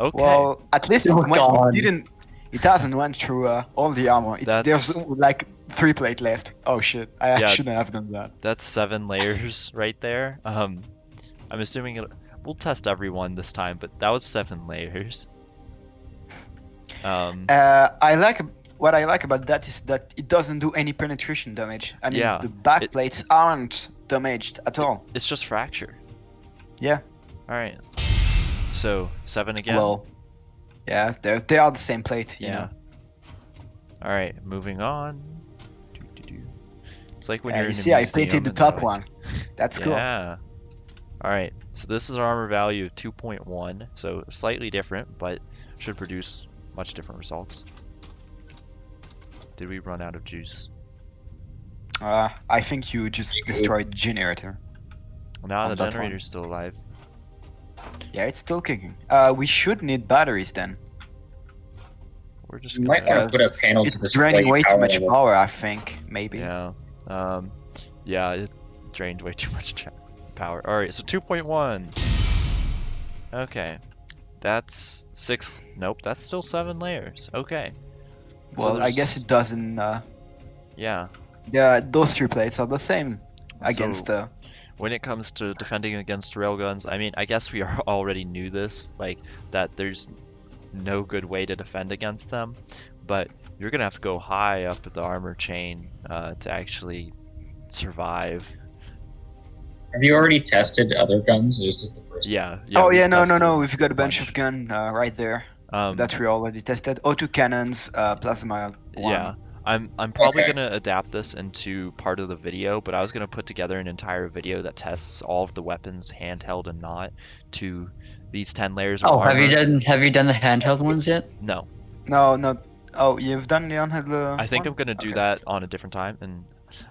Okay. Well, at least Oh, God. it hasn't went through all the armor. There's like 3 plate left. Oh shit, I Yeah. shouldn't have done that. That's 7 layers right there. I'm assuming we'll test everyone this time, but that was 7 layers. What I like about that is that it doesn't do any penetration damage. I mean, Yeah, the back plates aren't damaged at all. It's just fracture. Yeah. All right. So 7 again. Well, yeah, they are the same plate. You Yeah. know. All right, moving on. Doo-doo-doo. It's like when Yeah, you're you in a see, I museum plated the and they're top like- one. That's cool. Yeah. All right. So this is an armor value of 2.1, so slightly different, but should produce much different results. Did we run out of juice? I think you just destroyed the generator. Now On the that one. generator's still alive. Yeah, it's still kicking. We should need batteries then. We're just You gonna. might have to put a panel it's to display draining way too power much level. power, I think. Maybe. Yeah. Yeah, it drained way too much power. All right, so 2.1. Okay. That's 6. Nope, that's still 7 layers. Okay. So Well, I guess there's- it doesn't. Yeah. Yeah, those 3 plates are the same against So- the. When it comes to defending against railguns, I mean, I guess we already knew this, like, that there's no good way to defend against them, but you're gonna have to go high up the armor chain to actually survive. Have you already tested other guns? Or is this the first? Yeah. Oh we've yeah, no, tested we've got a bunch of gun right there Um, that we already tested. O2 cannons, plasma. One. Yeah. I'm probably Okay. gonna adapt this into part of the video, but I was gonna put together an entire video that tests all of the weapons, handheld and not, to these 10 layers of Oh, armor. have you done the handheld ones yet? No. No, not. Oh, you've done the unhandled. I think one? I'm gonna do Okay. that on a different time. And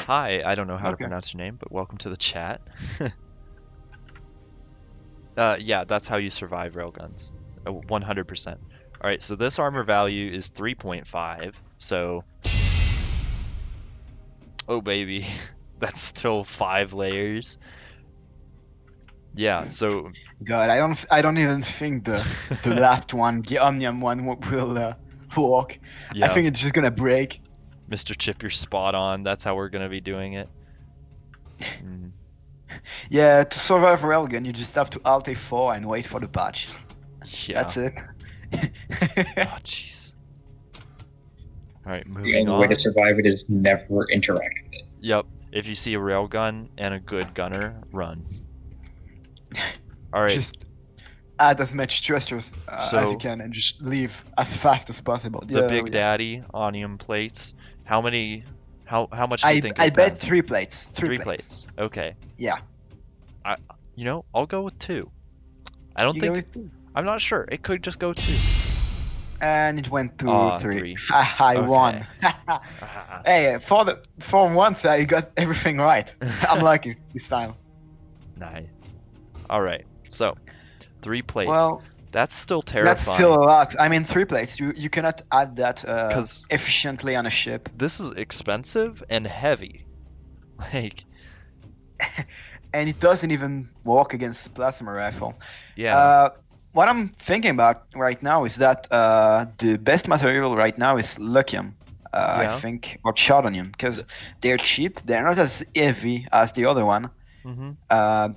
hi, I don't know how to Okay. pronounce your name, but welcome to the chat. Yeah, that's how you survive railguns. 100%. All right, so this armor value is 3.5. So, oh baby, that's still 5 layers. Yeah, so God, I don't even think the last one, the Omnium one, will work. I yeah, think it's just gonna break. Mr. Chip, you're spot on. That's how we're gonna be doing it. Mm, Yeah, to survive Railgun, you just have to Alt A4 and wait for the patch. yeah. That's it. Oh, jeez. All right, The moving only way to on. survive it is never interact with it. Yep. If you see a railgun and a good gunner, run. All right. Just add as much thrusters as So- you can and just leave as fast as possible. The Yeah, Big yeah. Daddy Onium plates. How many? How much do you think? I you'll bet spend? 3 plates. 3 plates. Okay. Yeah. You know, I'll go with 2. I don't You go think. with 2. I'm not sure. It could just go 2. And it went to Ah, 3. 3. I Okay. won. Ah. Hey, for once I got everything right. I'm lucky this time. Nice. All right. So, 3 plates. Well, That's still that's terrifying. still a lot. I mean, 3 plates. You cannot add that 'Cause- efficiently on a ship. This is expensive and heavy. Like, And it doesn't even work against the plasma rifle. yeah. What I'm thinking about right now is that the best material right now is lithium, Yeah. I think, or chardonium, because they're cheap. They're not as heavy as the other one. Mm-hmm.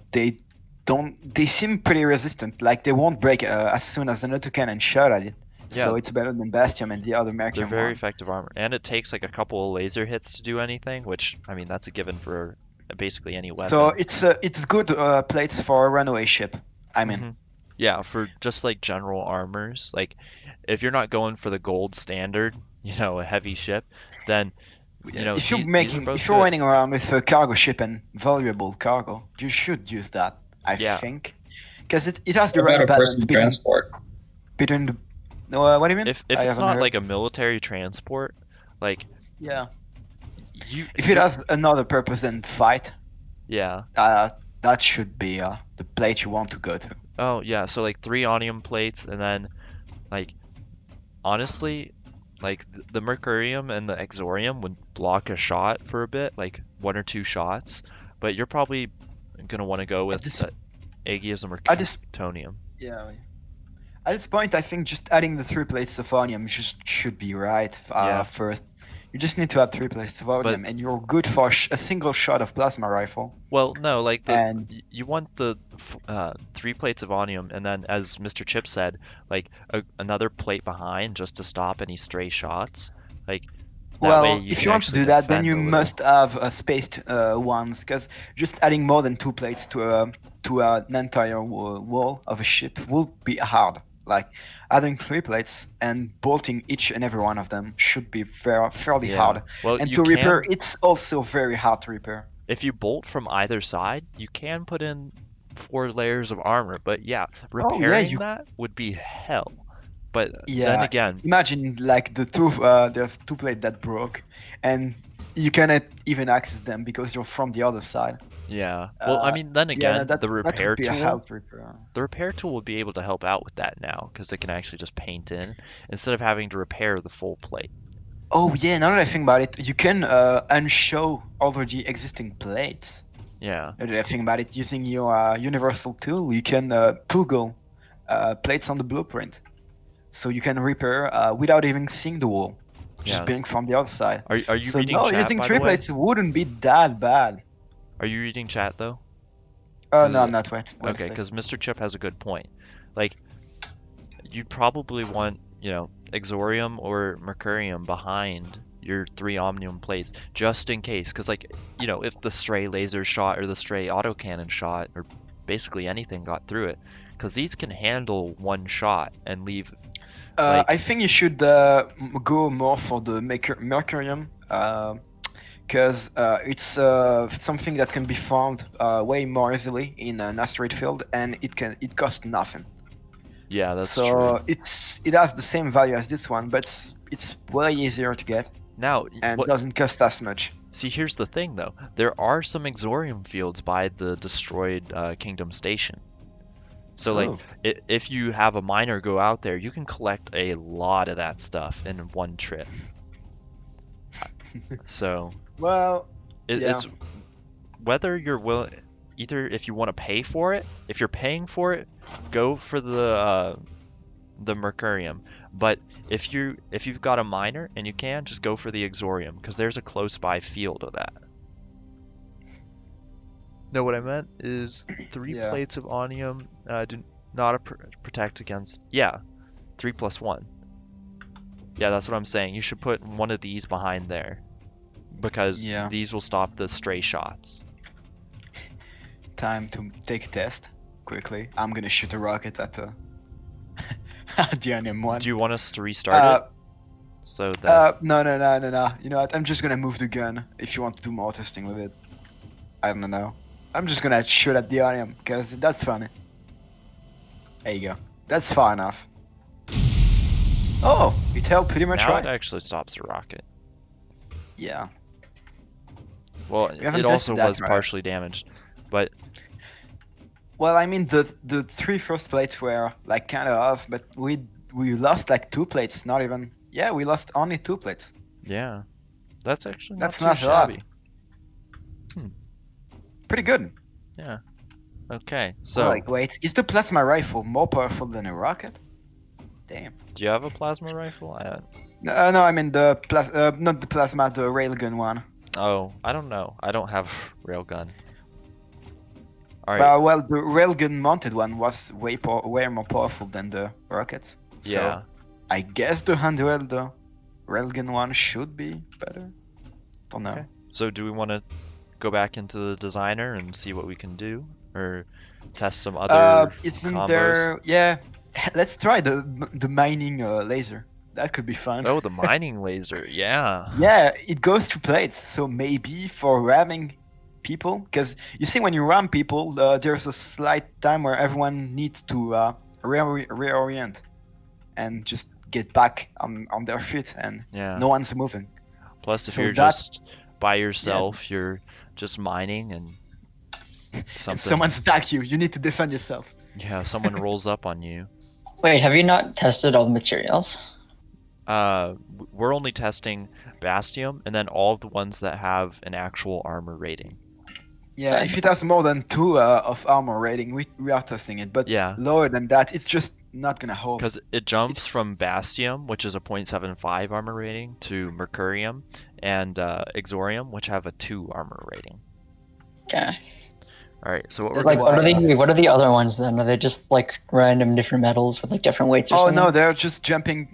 They seem pretty resistant. Like they won't break as soon as an autocannon shot at it. So Yeah. it's better than Bastion and the other They're Mercury very one. effective armor, and it takes like a couple of laser hits to do anything, which I mean that's a given for basically any weapon. So it's good plates for a runaway ship. I mean, Mhm. Yeah, for just like general armors, like if you're not going for the gold standard, you know, a heavy ship, then you know if you're these are both if you're good. running around with a cargo ship and valuable cargo, you should use that. I Yeah. think, because it has the What right about a balance person between transport? the. No, what do you mean? If I it's haven't not heard. like a military transport, like Yeah. you If it has another purpose than fight, yeah. that should be the plate you want to go to. Oh yeah, so like 3 onium plates, and then like honestly, like the mercurium and the exorium would block a shot for a bit, like 1 or 2 shots, but you're probably gonna want to go with this- the aegism or I just- plutonium. Yeah. At this point, I think just adding the 3 plates of onium just should be right Yeah. first. You just need to add 3 plates of onium, and you're good for a single shot of plasma rifle. Well, no, like And you want the 3 plates of onium, and then as Mr. Chip said, like another plate behind just to stop any stray shots. Like that way if can you want to actually do that, then defend you a little. must have spaced ones, because just adding more than 2 plates to an entire wall of a ship will be hard. Like adding 3 plates and bolting each and every one of them should be fairly Yeah. hard. Well, And you to can, repair, it's also very hard to repair. if you bolt from either side, you can put in 4 layers of armor, but yeah, repairing that would be hell. But then Yeah. again, Imagine like there's 2 plates that broke, and you cannot even access them because you're from the other side. yeah. Well, I mean, then Yeah, again, that the would repair be a tool, hell to repair. the repair tool will be able to help out with that now because it can actually just paint in instead of having to repair the full plate. Oh yeah, now that I think about it, you can unshow already existing plates. Yeah. Now that I think about it, using your universal tool, you can toggle plates on the blueprint, so you can repair without even seeing the wall, just Yes. being from the other side. Are you So reading no, chat, using by 3 the way? plates wouldn't be that bad. Are you reading chat though? Oh Is no, it- I'm not. Wait. Okay, because Mr. Chip has a good point. Like, you'd probably want, you know, exorium or mercurium behind your 3 omnium plates just in case. Because, like, you know, if the stray laser shot or the stray autocannon shot or basically anything got through it, because these can handle 1 shot and leave. like- I think you should go more for the mercurium, because it's something that can be found way more easily in an asteroid field, and it costs nothing. Yeah, that's So true. it has the same value as this one, but it's way easier to get Now, and doesn't cost as much. see, here's the thing though. There are some exorium fields by the destroyed Kingdom Station. So like, Oh. if you have a miner go out there, you can collect a lot of that stuff in one trip. So Well, yeah. it's whether you're willing, either if you want to pay for it, if you're paying for it, go for the Mercurium. But if you've got a miner and you can, just go for the Exorium because there's a close by field of that. No, what I meant is 3 Yeah. plates of onium do not protect against. Yeah, 3+1. Yeah, that's what I'm saying. You should put one of these behind there because Yeah. these will stop the stray shots. Time to take a test quickly. I'm gonna shoot a rocket at at the onium one. Do you want us to restart it? So that No. You know what? I'm just gonna move the gun if you want to do more testing with it. I don't know. I'm just gonna shoot at the onium because that's funny. There you go. That's far enough. Oh, it held pretty much now right. it actually stops the rocket. Yeah. Well, haven't it also tested that, was right? partially damaged, but Well, I mean the 3 first plates were like kind of off, but we lost like 2 plates. Not even. Yeah, we lost only 2 plates. yeah, that's actually not That's too not a lot. shabby. Pretty good. Yeah. Okay, So, so like, wait, is the plasma rifle more powerful than a rocket? Damn. do you have a plasma rifle? No, I mean the not the plasma, the railgun one. Oh, I don't know. I don't have railgun. All right. Well, the railgun mounted one was way more powerful than the rockets. So, Yeah. I guess the handheld railgun one should be better. Don't know. Okay. So do we want to go back into the designer and see what we can do, or test some other Isn't combos? there? Yeah, let's try the mining laser. That could be fun. Oh, the mining laser. Yeah. Yeah, it goes through plates, so maybe for ramming people, because you see when you ram people, there's a slight time where everyone needs to reorient and just get back on their feet, and Yeah. no one's moving. Plus, if So you're that- just by yourself, you're just mining and If something. someone's attack you, you need to defend yourself. Yeah, someone rolls up on you. Wait, have you not tested all the materials? We're only testing Bastium and then all of the ones that have an actual armor rating. Yeah, if it has more than 2 of armor rating, we are testing it, but Yeah. lower than that, it's just not gonna hold. Because it jumps It's- from Bastium, which is a 0.75 armor rating, to Mercurium and Exorium, which have a 2 armor rating. Okay. All right, so what we're Like, gonna what are the other ones then? Are they just like random different metals with like different weights or Oh something? no, they're just jumping.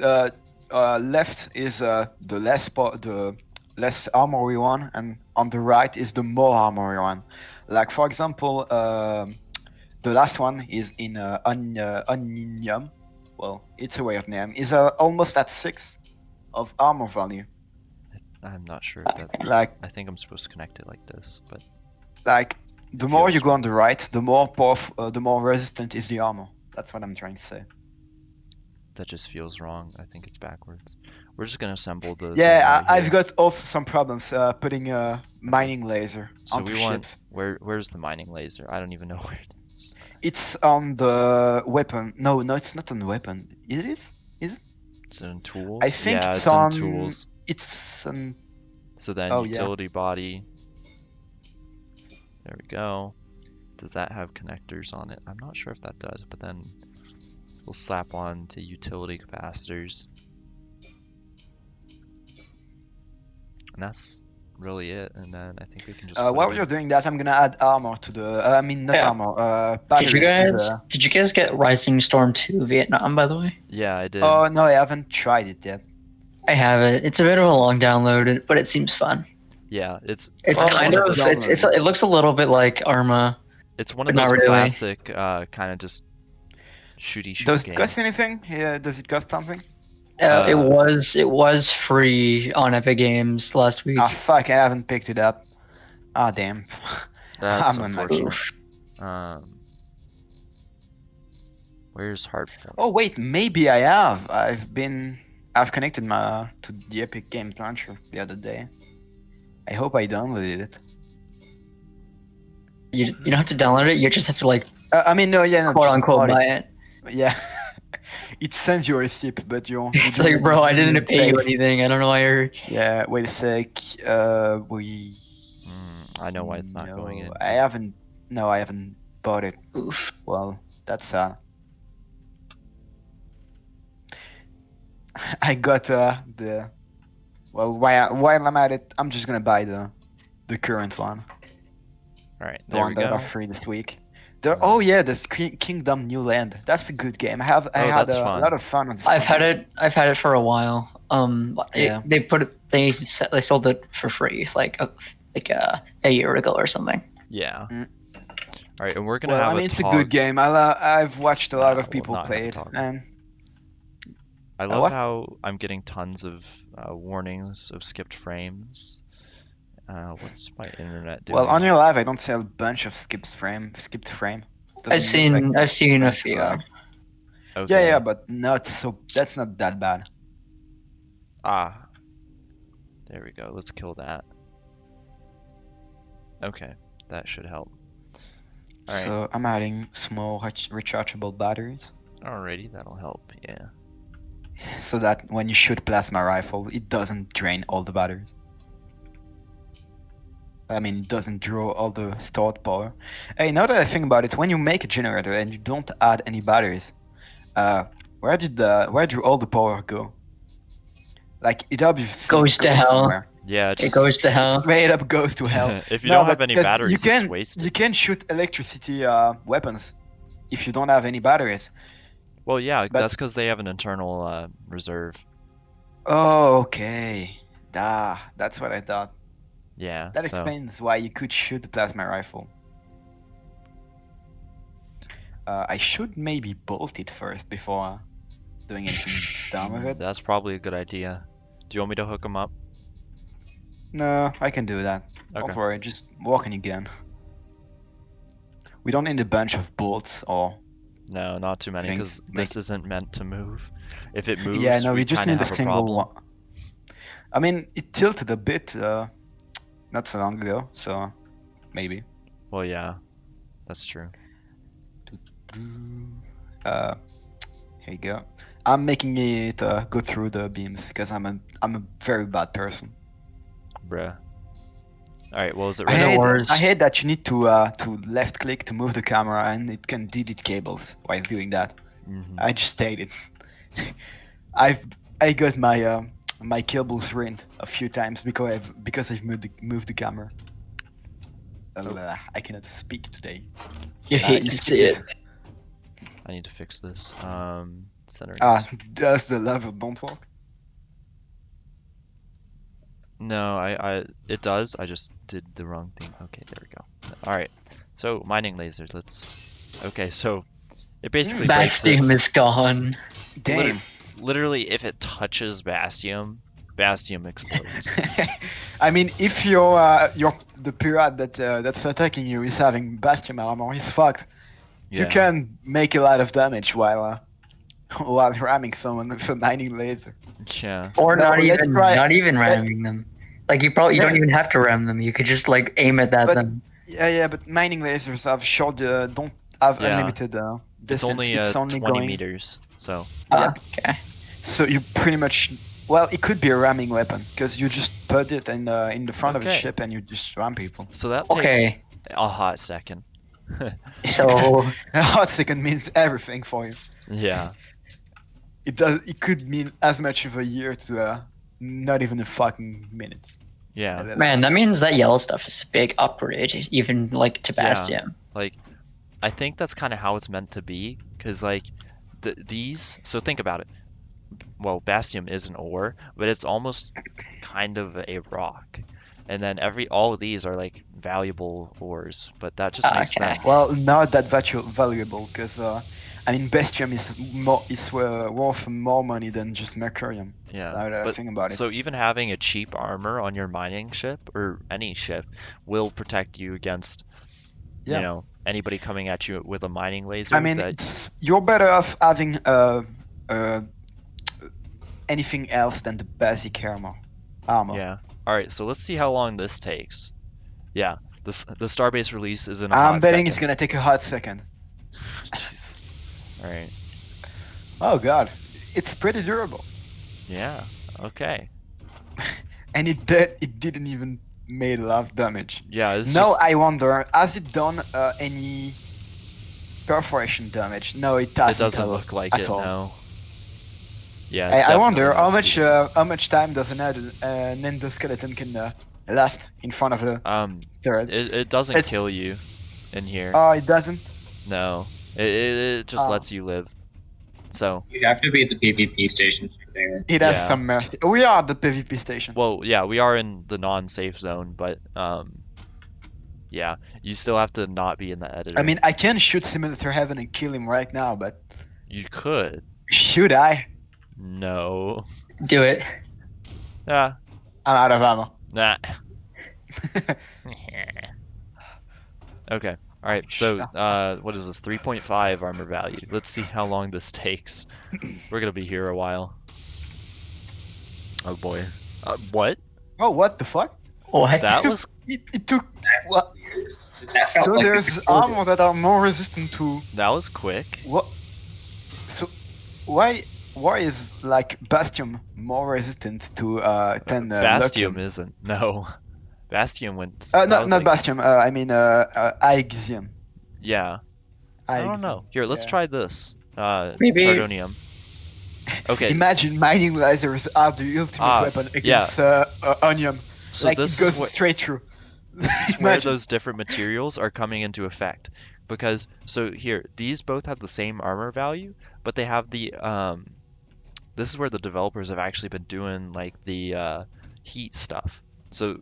Left is the less armory one, and on the right is the more armory one. Like for example, the last one is in Onium. Well, it's a weird name. Is almost at 6 of armor value. I'm not sure if that. Like I think I'm supposed to connect it like this, but the more you Feels go on the right, the more the more resistant is the armor. That's what I'm trying to say. that just feels wrong. I think it's backwards. We're just gonna assemble the. Yeah, thing right I've here. got also some problems putting a mining laser So onto we want ships. where's the mining laser? I don't even know where it is. It's on the weapon. No, it's not on the weapon. It is? It's in tools. I think yeah, it's in on. tools. It's on. So then Oh, yeah. utility body. There we go. Does that have connectors on it? I'm not sure if that does, but then we'll slap on the utility capacitors. And that's really it. And then I think we can just. put While in- you're doing that, I'm gonna add armor to the. I mean, not Yeah. armor. Did Batteries you to guys the- did you guys get Rising Storm 2 Vietnam, by the way? Yeah, I did. Oh no, I haven't tried it yet. I have it. It's a bit of a long download, but it seems fun. Yeah, it's It's Oh, kind I of wanna it's download it looks a little bit like Arma. it's one of but not those really. classic kind of just shooty shoot Does it games. cost anything? Yeah, does it cost something? It was free on Epic Games last week. Ah fuck, I haven't picked it up. Ah damn. That's I'm on my unfortunate. phone. Where's Heartful? Oh wait, maybe I have. I've connected my to the Epic Games launcher the other day. I hope I downloaded it. You don't have to download it. You just have to like I mean, no, yeah, no, quote just unquote bought buy it. it. Yeah. It sends you a receipt, but you It's didn't, like, bro, I you didn't pay you anything. I don't know why you're. Yeah, wait a sec. We. I know why it's not going in. I haven't. No, I haven't bought it. Oof. Well, that's sad. I got the. Well, while I'm at it, I'm just gonna buy the current one, All right, the there one we that go. are free this week. Oh yeah, the Kingdom New Land. That's a good game. I had that's a fun. lot of fun on this I've one. had it. I've had it for a while. Yeah. They put it. They sold it for free like a year ago or something. Yeah. Mm. All right, and we're gonna Well, have I mean, a it's talk. a good game. I've watched a lot of we'll people not play have a it, talk. and I love what? how I'm getting tons of warnings of skipped frames. What's my internet doing? well, on your live, I don't see a bunch of skipped frame. I've seen a few. Correct. Okay. Yeah, but not so. That's not that bad. Ah. There we go. Let's kill that. Okay, that should help. All right. So I'm adding small rechargeable batteries, Alrighty, that'll help. Yeah. so that when you shoot plasma rifle, it doesn't drain all the batteries. I mean, it doesn't draw all the stored power. Hey, now that I think about it, when you make a generator and you don't add any batteries, where do all the power go? Like it obviously Goes to hell. somewhere. Yeah, It goes to hell. Straight up goes to hell. if you No, don't have but any that- batteries, you it's can wasted. you can shoot electricity weapons if you don't have any batteries. Well, yeah, but- that's because they have an internal reserve. Oh, okay. That's what I thought. Yeah. That so explains why you could shoot the plasma rifle. I should maybe bolt it first before doing anything dumb with it. that's probably a good idea. Do you want me to hook them up? No, I can do that. Okay. Don't worry, just walk in again. We don't need a bunch of bolts or. No, not too many, Things because this isn't meant to move. If it moves, Yeah, no, we just kind of need a have a single problem. one. I mean, it tilted a bit not so long ago, so maybe. Well, yeah, that's true. Here you go. I'm making it go through the beams because I'm a very bad person. Bruh. All right, well, is it I ready? hate, worse. I hate that you need to left click to move the camera and it can delete cables while doing that. Mhm. I just hate it. I got my my cables ruined a few times because I've moved the camera. I cannot speak today. You hate to see it. I need to fix this. Center. Does the level don't work? No, it does. I just did the wrong thing. Okay, there we go. All right. So mining lasers. Okay, so it basically breaks it. Bastium is gone. Damn. Literally, if it touches Bastium explodes. I mean, if you're the pirate that's attacking you is having Bastion armor, he's fucked. You Yeah. can make a lot of damage while ramming someone with a mining laser. Yeah. Or No, not let's even try- not even ramming them. Like you don't Yeah. even have to ram them. You could just like aim it at But- them. Yeah, but mining lasers have short, don't have Yeah. unlimited It's distance. only it's 20 going. meters. So Yep. Okay. So you pretty much, well, it could be a ramming weapon because you just put it in the front of the Okay. ship and you just ram people. that takes Okay. a hot second. So A hot second means everything for you. Yeah. It could mean as much of a year to not even a fucking minute. Yeah. man, that means that yellow stuff is a big upgrade, even like to Yeah. Bastium. Like, I think that's kind of how it's meant to be, because like these. So think about it. Well, Bastium is an ore, but it's almost kind of a rock. And then all of these are like valuable ores, but that just makes Okay. sense. Well, not that valuable because I mean, Bestium is worth more money than just Mercurium. yeah. Now that I But think about it. so even having a cheap armor on your mining ship or any ship will protect you against, Yeah. you know, anybody coming at you with a mining laser. I mean, you're better off having anything else than the basic armor. Yeah. All right. So let's see how long this takes. Yeah. The Starbase release is in a I'm hot betting second. it's gonna take a hot second. Jesus. All right. Oh god, it's pretty durable. Yeah. Okay. And it didn't even made a lot of damage. Yeah. It's Now just. I wonder, has it done any perforation damage? No, it It doesn't. doesn't look like at it. all. No. Yeah. It's I definitely wonder no speed. how much time does an endoskeleton can last in front of a turret. It doesn't It's- kill you in here. Oh, it doesn't. No. It just Oh. lets you live. So. You have to be at the PvP station for there. It has Yeah. some mercy. We are at the PvP station. Well, yeah, we are in the non-safe zone, but yeah, you still have to not be in the editor. I mean, I can shoot Simulator Heaven and kill him right now, but you could. should I? No. Do it. Yeah. I'm out of ammo. Nah. Okay. All right. So, what is this? 3.5 armor value. Let's see how long this takes. We're gonna be here a while. Oh boy. What? Oh, what the fuck? What? That was It took. That's What? weird. That felt So like there's the armor that are more resistant to that was quick. what? So why is like Bastion more resistant to than Bastium Lurkium? isn't. No. Bastium went. No, that was not like- Bastion. I mean Aexium. Yeah. I don't know. Here, let's yeah. try this. Maybe- Chardonium. Okay. Imagine mining lasers are the ultimate weapon against Onium. So like this it goes is what, straight through. this is where Imagine. those different materials are coming into effect. Because so here, these both have the same armor value, but they have the this is where the developers have actually been doing like the heat stuff. So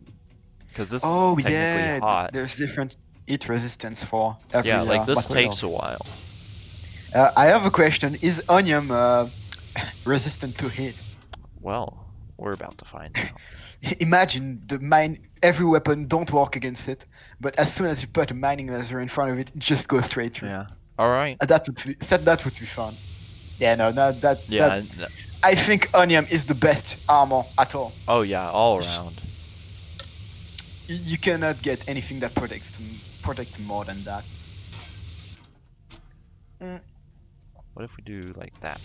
because this Oh is technically yeah, hot. there's different heat resistance for every. Yeah, like this material. takes a while. I have a question. Is Onium resistant to heat? Well, we're about to find out. Imagine every weapon don't work against it, but as soon as you put a mining laser in front of it, it just goes straight through. Yeah. All right. That would be fun. Yeah, no, Yeah. I think Onium is the best armor at all. Oh yeah, all around. You cannot get anything that protects more than that. What if we do like that?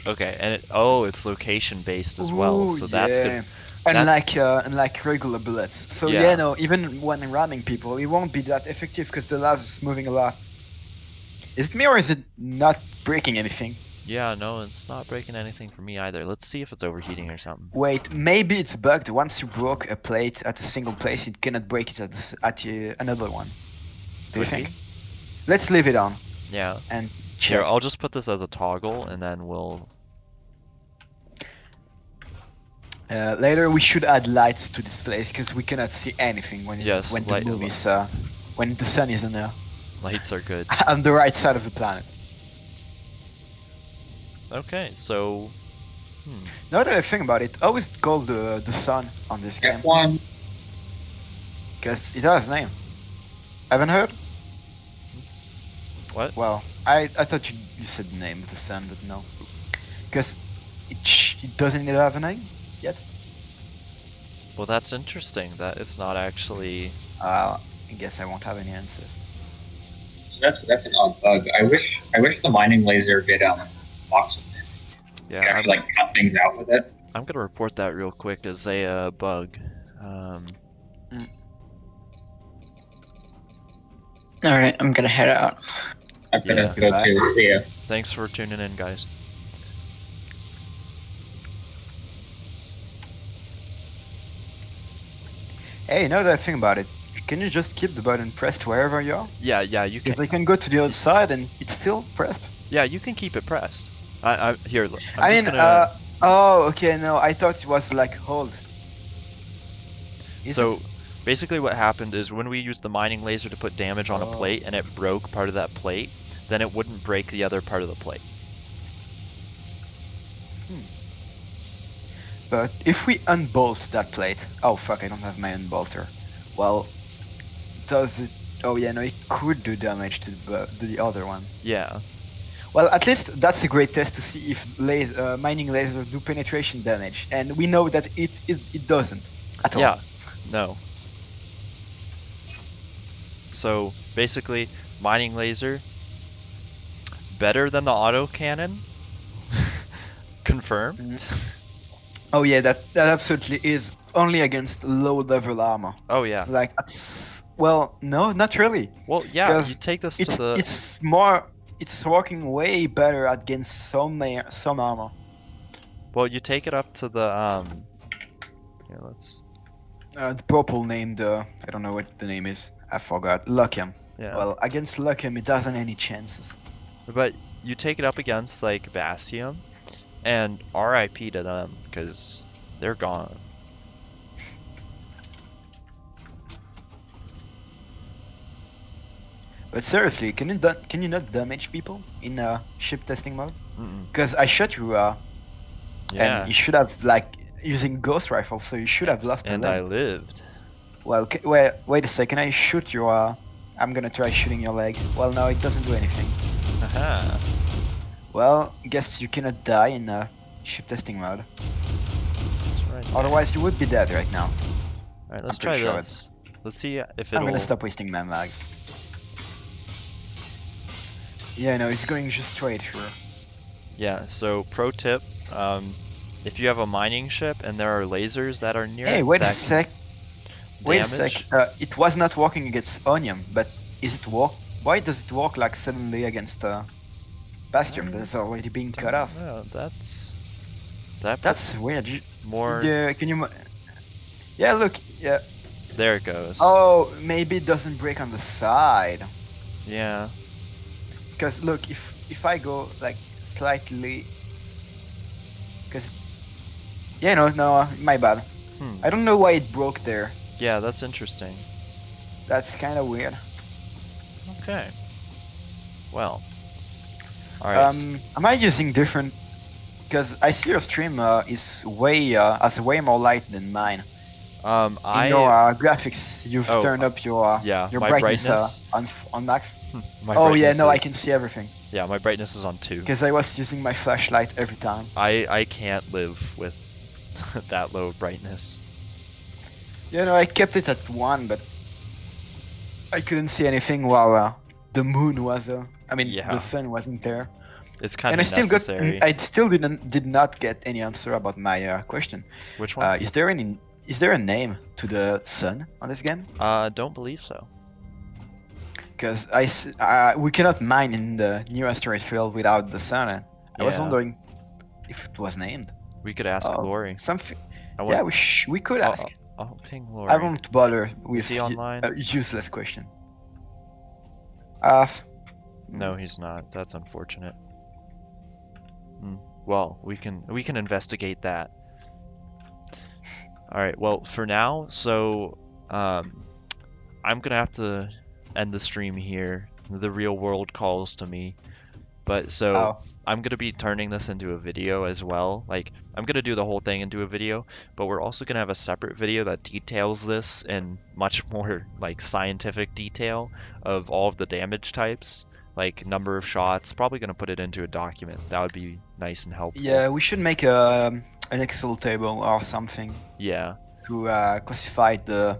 Okay, and it's location based as well, Ooh, so that's yeah. good. Unlike regular bullets. So Yeah. yeah, no, even when ramming people, it won't be that effective because the laser is moving a lot. Is it me or is it not breaking anything? Yeah, no, it's not breaking anything for me either. Let's see if it's overheating or something. Wait, maybe it's bugged. Once you broke a plate at a single place, it cannot break it at another one. Do you Could be. think? Let's leave it on Yeah. and Here, check. I'll just put this as a toggle, and then we'll. Later we should add lights to this place because we cannot see anything when Yes, when the light- movies when the sun isn't there Lights are good. on the right side of the planet. Okay, so. Now that I think about it, how is it called the sun on this game? F1. Because it has a name. Haven't heard? What? Well, I thought you said the name of the sun, but no. Because it doesn't even have a name yet. Well, that's interesting that it's not actually. I guess I won't have any answer. That's an odd bug. I wish the mining laser did lots of damage. You Yeah, could actually like cut things out with it. I'm gonna report that real quick as a bug. All right, I'm gonna head out. I'm gonna Yeah. go to see ya. Thanks for tuning in, guys. Hey, now that I think about it, can you just keep the button pressed wherever you are? Yeah, you can. Because I can go to the other side and it's still pressed. Yeah, you can keep it pressed. Here. I'm I just mean, gonna. oh, okay, no, I thought it was like hold. Is So, basically, what happened is when we used the mining laser to put damage on a Oh. plate and it broke part of that plate, then it wouldn't break the other part of the plate. But if we unbolt that plate, oh fuck, I don't have my unbolter. Well, does it? Oh yeah, no, it could do damage to the other one. Yeah. Well, at least that's a great test to see if mining lasers do penetration damage, and we know that it doesn't at all. Yeah. No. So basically, mining laser better than the autocannon. Confirmed. Oh yeah, that absolutely is only against low level armor. Oh yeah. Like that's well, no, not really. Well, yeah. 'Cause You take this to the. It's working way better against some armor. Well, you take it up to the Here, let's. The purple named I don't know what the name is. I forgot. Luckham. Yeah. Well, against Luckham, it doesn't any chances. But you take it up against like Bastion, and RIP to them because they're gone. But seriously, can you not damage people in ship testing mode? Mm-mm. Because I shot you, Yeah. and you should have like using ghost rifle, so you should have lost a And limb. I lived. Well, wait a second. I shoot your. I'm gonna try shooting your leg. Well, no, it doesn't do anything. Haha. Well, guess you cannot die in ship testing mode. That's right there. Otherwise, you would be dead right now. All right, let's I'm try pretty sure this. Let's see if I'm it'll. gonna stop wasting my mag. Yeah, no, it's going just straight through. Yeah. So pro tip: if you have a mining ship and there are lasers that are near Hey, it wait a that sec. can Wait a damage. sec. It was not working against Onium, but is it work? Why does it work like suddenly against Bastion? That's already being cut off. No, that's That's weird. more. Yeah, can you? Yeah, look. Yeah. There it goes. Oh, maybe it doesn't break on the side. Yeah. Because look, if I go like slightly, because yeah, no, my bad. Hmm. I don't know why it broke there. Yeah, that's interesting. That's kind of weird. Okay. Well. All right. Am I using different? Because I see your stream is way has way more light than mine. In your graphics, you've Oh, turned up your yeah, your my brightness, brightness. on max. My Oh yeah, brightness no, I is- can see everything. Yeah, my brightness is on 2. Because I was using my flashlight every time. I can't live with that low brightness. You know, I kept it at 1, but I couldn't see anything while the moon was. I mean, Yeah. the sun wasn't there. It's kind And of necessary. I still did not get any answer about my question. Which one? Is there a name to the sun on this game? Don't believe so. Because we cannot mine in the new asteroid field without the sun. And I was Yeah. wondering if it was named. We could ask Oh, Glory. Something. I Yeah, want- we could I'll- ask. I'll ping I Glory. won't bother with Is he online? a useless question. No, he's not. That's unfortunate. Well, we can investigate that. All right. Well, for now, so I'm gonna have to end the stream here. The real world calls to me. But so Oh. I'm gonna be turning this into a video as well. Like I'm gonna do the whole thing into a video, but we're also gonna have a separate video that details this in much more like scientific detail of all of the damage types, like number of shots. Probably gonna put it into a document. That would be nice and helpful. Yeah, we should make an Excel table or something Yeah. to classify the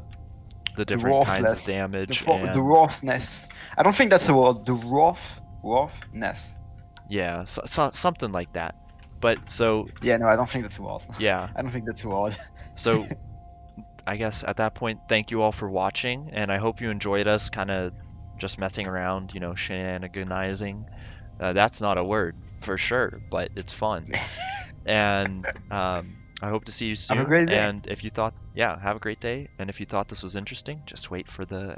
Different kinds of roughness, damage the and roughness. I don't think that's a word. The roughness. yeah, something like that. But so Yeah, no, I don't think that's a word. yeah. I don't think that's a word. So I guess at that point, thank you all for watching, and I hope you enjoyed us kind of just messing around, shenaniganizing. That's not a word for sure, but it's fun. And I hope to see you soon. Have a great day. And if you thought, yeah, have a great day. And if you thought this was interesting, just wait for the